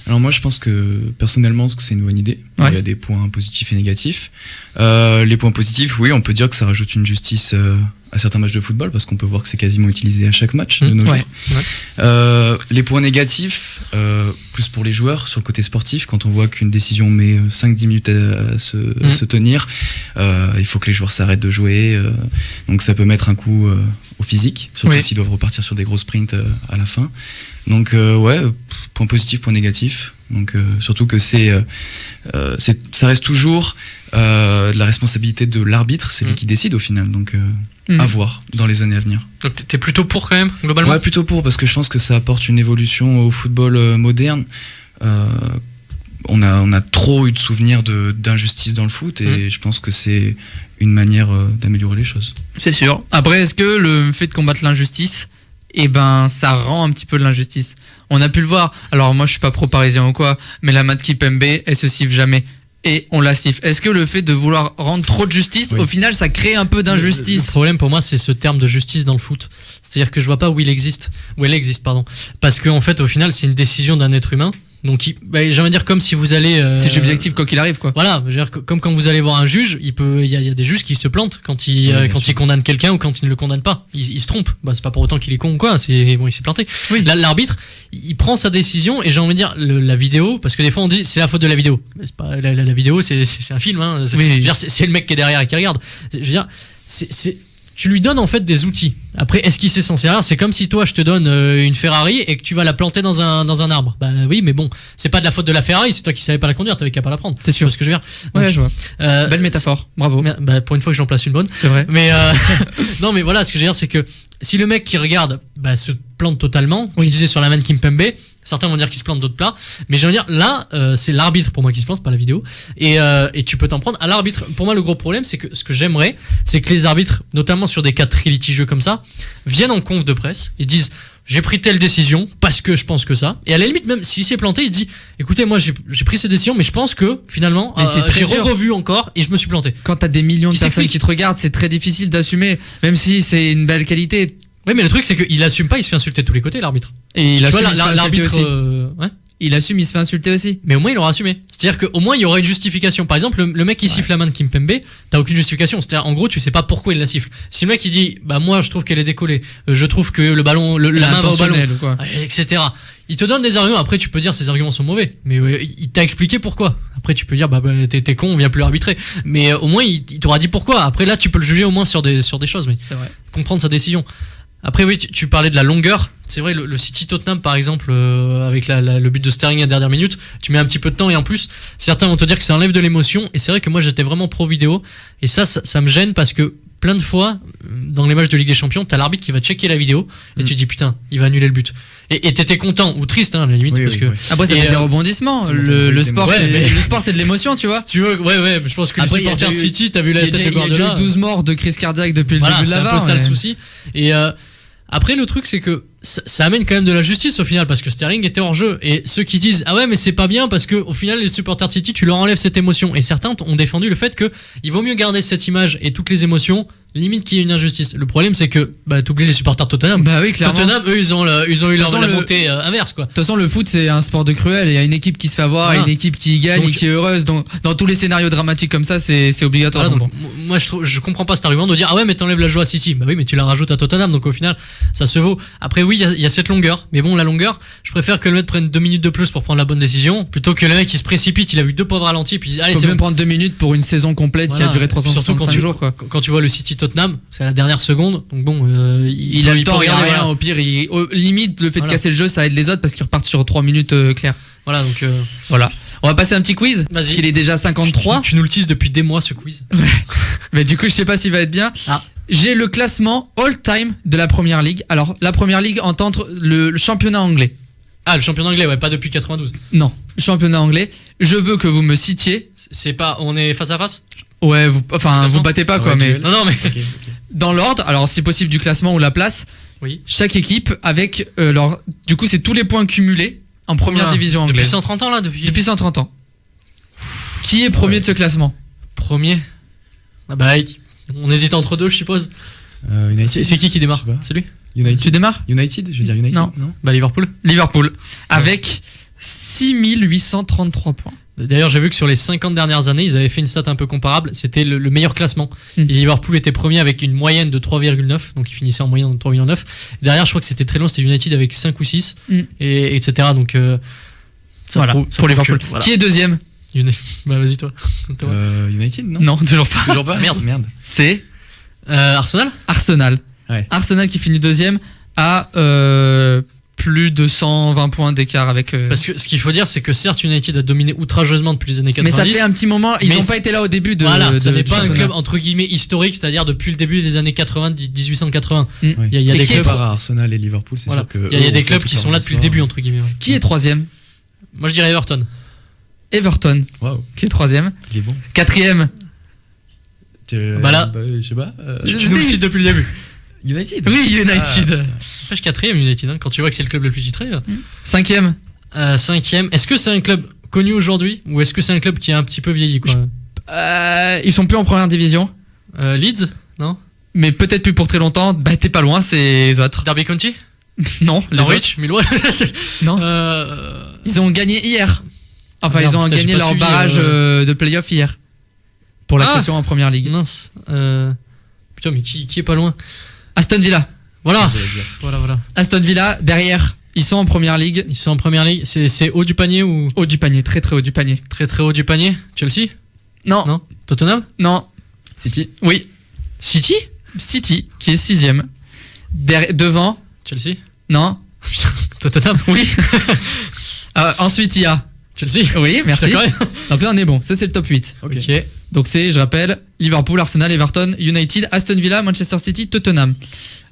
Alors moi je pense que personnellement c'est une bonne idée. Ouais. Il y a des points positifs et négatifs. Les points positifs, oui, on peut dire que ça rajoute une justice à certains matchs de football, parce qu'on peut voir que c'est quasiment utilisé à chaque match de nos jours. Les points négatifs, plus pour les joueurs sur le côté sportif, quand on voit qu'une décision met 5-10 minutes à se tenir, il faut que les joueurs s'arrêtent de jouer, donc ça peut mettre un coup au physique, surtout s'ils doivent repartir sur des gros sprints à la fin. Donc ouais, point positif, point négatif. Donc surtout que ça reste toujours de la responsabilité de l'arbitre, c'est lui qui décide au final. Donc à voir dans les années à venir. Donc t'es plutôt pour quand même, globalement? Ouais, plutôt pour, parce que je pense que ça apporte une évolution au football moderne. On a trop eu de souvenirs d'injustice dans le foot, et je pense que c'est une manière d'améliorer les choses. C'est sûr. Après, est-ce que le fait de combattre l'injustice, ça rend un petit peu de l'injustice? On a pu le voir. Alors moi je suis pas pro parisien ou quoi, mais la Mat Kipembe, elle se siffle jamais. Et on la siffle. Est-ce que le fait de vouloir rendre trop de justice, au final, ça crée un peu d'injustice? Le problème pour moi, c'est ce terme de justice dans le foot. C'est-à-dire que je vois pas où elle existe, pardon. Parce que en fait, au final, c'est une décision d'un être humain. Donc, j'ai envie de dire comme si vous allez. C'est subjectif quoi qu'il arrive, quoi. Voilà, je veux dire, comme quand vous allez voir un juge, il y a des juges qui se plantent quand il condamne quelqu'un ou quand il ne le condamne pas. Il se trompe. C'est pas pour autant qu'il est con ou quoi. Il s'est planté. Oui. Là, l'arbitre, il prend sa décision, et j'ai envie de dire la vidéo, parce que des fois on dit c'est la faute de la vidéo. Mais c'est pas la vidéo, c'est un film. Hein. C'est le mec qui est derrière et qui regarde. Je veux dire, tu lui donnes en fait des outils. Après, est-ce qu'il sait s'en servir? C'est comme si toi je te donne une Ferrari et que tu vas la planter dans un arbre. Bah oui, mais bon, c'est pas de la faute de la Ferrari, c'est toi qui savais pas la conduire, t'avais qu'à pas la prendre. C'est sûr. Ce que je veux dire. Ouais, je vois. Belle métaphore, bravo. Pour une fois que j'en place une bonne. C'est vrai. Mais non, mais voilà, ce que je veux dire, c'est que si le mec qui regarde se plante totalement, tu disais sur la main de Kimpembe, certains vont dire qu'il se plante d'autres plats, mais j'ai envie de dire, là, c'est l'arbitre pour moi qui se plante, pas la vidéo, et tu peux t'en prendre à l'arbitre. Pour moi, le gros problème, c'est que ce que j'aimerais, c'est que les arbitres, notamment sur des cas très litigieux comme ça, viennent en conf de presse et disent j'ai pris telle décision parce que je pense que ça, et à la limite, même s'il s'est planté, il dit écoutez, moi j'ai pris cette décision, mais je pense que finalement j'ai revu encore et je me suis planté. Quand t'as des millions de personnes qui te regardent, c'est très difficile d'assumer, même si c'est une belle qualité. Oui, mais le truc c'est qu'il assume pas, il se fait insulter de tous les côtés, l'arbitre. Et il assume, l'arbitre aussi. Il assume, il se fait insulter aussi. Mais au moins il aura assumé. C'est-à-dire qu'au moins il y aura une justification. Par exemple, le mec qui siffle la main de Kimpembe, t'as aucune justification. C'est-à-dire en gros tu sais pas pourquoi il la siffle. Si le mec il dit moi je trouve qu'elle est décollée, je trouve que le ballon, la main va au ballon, etc. Il te donne des arguments. Après tu peux dire ces arguments sont mauvais, mais il t'a expliqué pourquoi. Après tu peux dire t'es con, on vient plus arbitrer. Mais au moins il t'aura dit pourquoi. Après là tu peux le juger au moins sur des choses, mais c'est vrai. Comprendre sa décision. Après oui, tu parlais de la longueur. C'est vrai, le City Tottenham par exemple, avec le but de Sterling à la dernière minute, tu mets un petit peu de temps, et en plus certains vont te dire que ça enlève de l'émotion, et c'est vrai que moi j'étais vraiment pro vidéo, et ça me gêne parce que plein de fois dans les matchs de Ligue des Champions t'as l'arbitre qui va checker la vidéo et tu te dis putain il va annuler le but, et t'étais content ou triste à la limite, parce que après ça fait des rebondissements. Le sport c'est de l'émotion, tu vois. Si tu veux, je pense que après, les supporters de City, t'as vu la tête de Guardiola, il y a eu 12 morts de crise cardiaque depuis le début de la VAR. C'est un peu ça le souci. Et après le truc c'est que ça amène quand même de la justice au final, parce que Sterling était hors jeu, et ceux qui disent ah ouais mais c'est pas bien parce que au final les supporters de City tu leur enlèves cette émotion, et certains ont défendu le fait que il vaut mieux garder cette image et toutes les émotions, limite qu'il y ait une injustice. Le problème c'est que t'oublies les supporters de Tottenham. Bah oui, clairement. Tottenham eux ils ont eu la montée inverse quoi. De toute façon le foot c'est un sport de cruel, et il y a une équipe qui se fait avoir, et une équipe qui gagne et qui est heureuse. Donc dans tous les scénarios dramatiques comme ça c'est obligatoire. Donc, moi je comprends pas cet argument de dire ah ouais mais t'enlèves la joie à City. Bah oui mais tu la rajoutes à Tottenham, donc au final ça se vaut. Après oui il y a cette longueur, mais bon la longueur je préfère que le mec prenne 2 minutes de plus pour prendre la bonne décision, plutôt que le mec qui se précipite, il a vu 2 pauvres ralentis puis allez, faut même prendre 2 minutes pour une saison complète qui a duré 365 jours quoi. Quand tu vois le City Tottenham c'est à la dernière seconde, donc bon il a le temps, il a rien, au pire limite le fait de casser le jeu ça aide les autres parce qu'ils repartent sur 3 minutes claires. Voilà donc voilà. On va passer un petit quiz parce qu'il est déjà 53. Tu nous le teases depuis des mois ce quiz. Ouais. Mais du coup je sais pas s'il va être bien. J'ai le classement all-time de la Première Ligue. Alors, la Première Ligue, entendre le championnat anglais. Ah, le championnat anglais, ouais, pas depuis 92. Non, championnat anglais. Je veux que vous me citiez. C'est pas, on est face à face? Ouais, vous battez pas, quoi, Ouais, mais duel. Non, mais. Ok. dans l'ordre, alors si possible du classement ou la place, Oui. chaque équipe avec du coup, c'est tous les points cumulés en première Oula. division anglaise. Depuis 130 ans, là, depuis 130 ans. Qui est premier de ce classement? Premier. Ah bah, on hésite entre deux, je suppose. United. C'est qui démarre? Je sais pas. C'est lui? Tu United. démarres? United, je veux dire United. Non. Bah, Liverpool. Liverpool. Avec 6833 points. D'ailleurs, j'ai vu que sur les 50 dernières années, ils avaient fait une stat un peu comparable. C'était le meilleur classement. Mm. Et Liverpool était premier avec une moyenne de 3,9. Donc, ils finissaient en moyenne de 3,9. Derrière, je crois que c'était très long. C'était United avec 5 ou 6. Mm. Et etc. Donc, ça Voilà, prouve- pour ça prouve Liverpool. que- voilà. Qui est deuxième? Bah, vas-y, toi. Toi. United, non Non, toujours pas. Toujours pas. Merde. C'est Arsenal? Arsenal. Ouais. Arsenal qui finit deuxième à plus de 120 points d'écart avec. Parce que ce qu'il faut dire, c'est que certes, United a dominé outrageusement depuis les années 90. Mais ça fait un petit moment, ils Mais n'ont c'est- pas été là au début de. Voilà, ça de- n'est du pas un championnat. club entre guillemets historique, c'est-à-dire depuis le début des années 80, 1880. Mm. Ouais. Il y a Et des qui est clubs. Par Arsenal et Liverpool, c'est Voilà. sûr que. Il y a eux des ont clubs fait qui toute sont leur là depuis le histoire. début entre guillemets. Ouais. Qui est troisième? Moi je dirais Everton. Everton, Waouh, qui est troisième. il est bon. Quatrième, Bah là- je sais pas. Tu nous le cites depuis le début. United. oui, United. Ah, putain. Enfin, quatrième United, hein, quand tu vois que c'est le club le plus titré. Cinquième, Cinquième. Est-ce que c'est un club connu aujourd'hui ou est-ce que c'est un club qui est un petit peu vieilli quoi? ils sont plus en première division, Leeds, non? mais peut-être plus pour très longtemps. Bah, t'es pas loin, c'est les autres. Derby County? Non, les autres. Norwich? Millwall? Non. Euh, Ils ont gagné hier. Enfin, Merde, ils ont putain, j'ai gagné pas leur suivi, barrage de playoff hier. Pour l'accession en première ligue. Mince. Putain, mais qui est pas loin? Aston Villa. Voilà. J'allais dire. Voilà. Aston Villa, derrière, ils sont en première ligue. Ils sont en première ligue. C'est haut du panier ou Haut du panier, très très haut du panier. très très haut du panier? Chelsea? Non, Non. Tottenham? non, City. oui. City? City, qui est sixième. Devant, Chelsea? non, Tottenham? oui. Ensuite, il y a. Chelsea? Oui, merci. D'accord. Donc là, on est bon. Ça, c'est le top 8. Ok. Donc c'est, je rappelle, Liverpool, Arsenal, Everton, United, Aston Villa, Manchester City, Tottenham.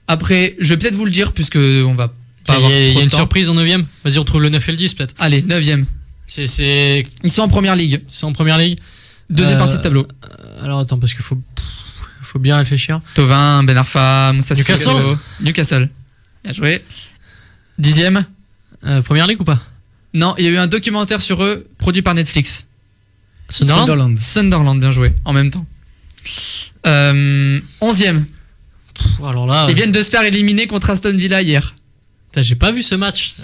Après, je vais peut-être vous le dire, puisque on va pas avoir Il y trop a de une temps. surprise en 9ème. Vas-y, on trouve le 9 et le 10 peut-être. Allez, 9ème. C'est Ils sont en première ligue. en première ligue. Deuxième partie de tableau. Alors attends, parce qu'il faut bien réfléchir. Tovin, Ben Arfa, Moussa Newcastle. Sissoko, Newcastle. Bien joué. 10ème. Première ligue ou pas? Non, il y a eu un documentaire sur eux, produit par Netflix. Sunderland? Sunderland, bien joué, en même temps. 11ème. Alors là, Ils viennent de se faire éliminer contre Aston Villa hier. putain, j'ai pas vu ce match.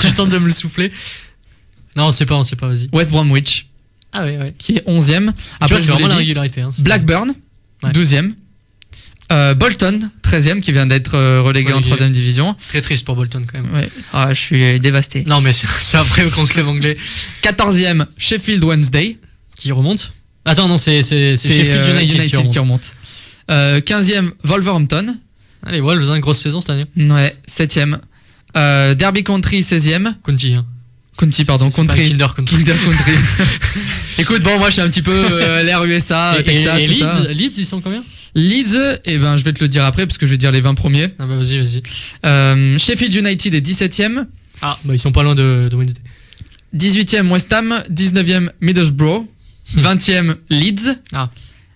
Tu tentes de me le souffler. Non, on sait pas, vas-y. West Bromwich, Ah ouais. qui est 11ème. Tu Après, vois, je c'est vous l'ai vraiment la dit, régularité. Hein, c'est- Blackburn, Ouais. 12ème. Bolton, 13ème, qui vient d'être relégué en Relégué. 3ème division. Très triste pour Bolton quand même. Ouais. Ah, je suis dévasté. Non, mais c'est après le grand club anglais 14ème, Sheffield Wednesday. qui remonte. Attends, non, c'est Sheffield United, qui remonte. 15ème, Wolverhampton. Allez, Wolves, hein, grosse saison cette année. Ouais, 7ème. Derby County, 16ème. County, hein. County, pardon, C'est pas Country. Kinder Country. Kinder Country. Écoute, bon, moi je suis un petit peu l'air USA, Texas, et tout ça. Leeds, ils sont combien? Leeds, eh ben, je vais te le dire après, parce que je vais dire les 20 premiers. Ah bah vas-y. Sheffield United est 17ème. Ah, bah ils sont pas loin de Wednesday. 18ème West Ham. 19ème Middlesbrough. 20ème Leeds. Ah.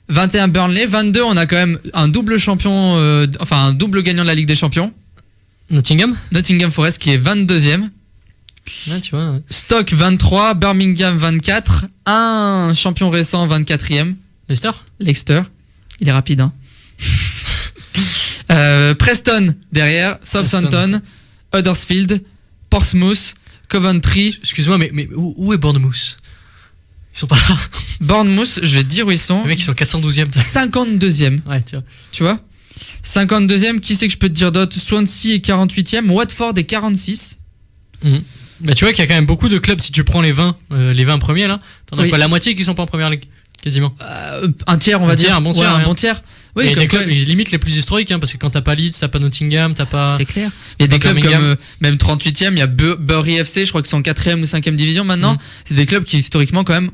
21 Burnley. 22, on a quand même un double champion, un double gagnant de la Ligue des Champions. Nottingham? Nottingham Forest qui est 22ème. Ouais, tu vois. Ouais. Stoke 23. Birmingham 24. Un champion récent 24ème. Leicester? Leicester. Il est rapide, hein. Preston derrière. Southampton. Huddersfield. Portsmouth. Coventry. Excuse-moi, mais où est Bournemouth? Ils sont pas là. Bournemouth, je vais te dire où ils sont. Les mecs, ils sont 412e. 52ème. Ouais, tu vois. Tu vois 52ème, qui c'est que je peux te dire d'autre? Swansea est 48ème. Watford est 46. Bah, tu vois qu'il y a quand même beaucoup de clubs. Si tu prends les 20 premiers là, t'en as Oui. quoi, la moitié qui sont pas en première ligue? Quasiment. Un tiers, on va Un dire. tiers, un bon tiers, Ouais, un rien. bon tiers. Oui, et comme des quoi- clubs, limite les plus historiques, hein, parce que quand t'as pas Leeds, t'as pas Nottingham, t'as pas. c'est clair. Il y a des Pas clubs Birmingham. comme même 38ème, il y a Bury FC, je crois qu'ils sont en 4ème ou 5ème division maintenant. Mm. C'est des clubs qui historiquement quand même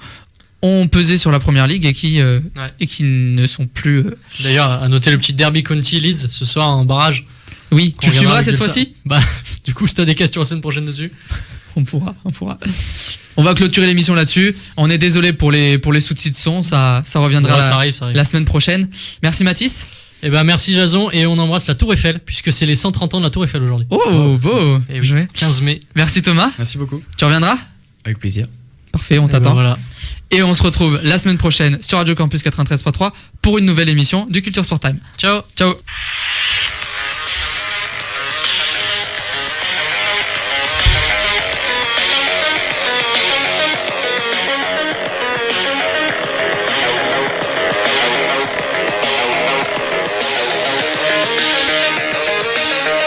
ont pesé sur la première ligue et qui ne sont plus. D'ailleurs, à noter le petit derby County Leeds ce soir en barrage. Oui, Quand tu on reviendra suivras avec cette Bielsa. fois-ci? Bah, du coup, si t'as des questions la semaine prochaine dessus. On pourra. On va clôturer l'émission là-dessus. On est désolé pour les soucis de son, ça reviendra Ça arrive. la semaine prochaine. Merci Mathis. Eh ben, merci Jason, et on embrasse la Tour Eiffel, puisque c'est les 130 ans de la Tour Eiffel aujourd'hui. Oh, beau. Et oui, Joué. 15 mai. Merci Thomas. Merci beaucoup. Tu reviendras? Avec plaisir. Parfait, on Et ben, t'attend. voilà. Et on se retrouve la semaine prochaine sur Radio Campus 93.3 pour une nouvelle émission du Culture Sport Time. Ciao. Ciao.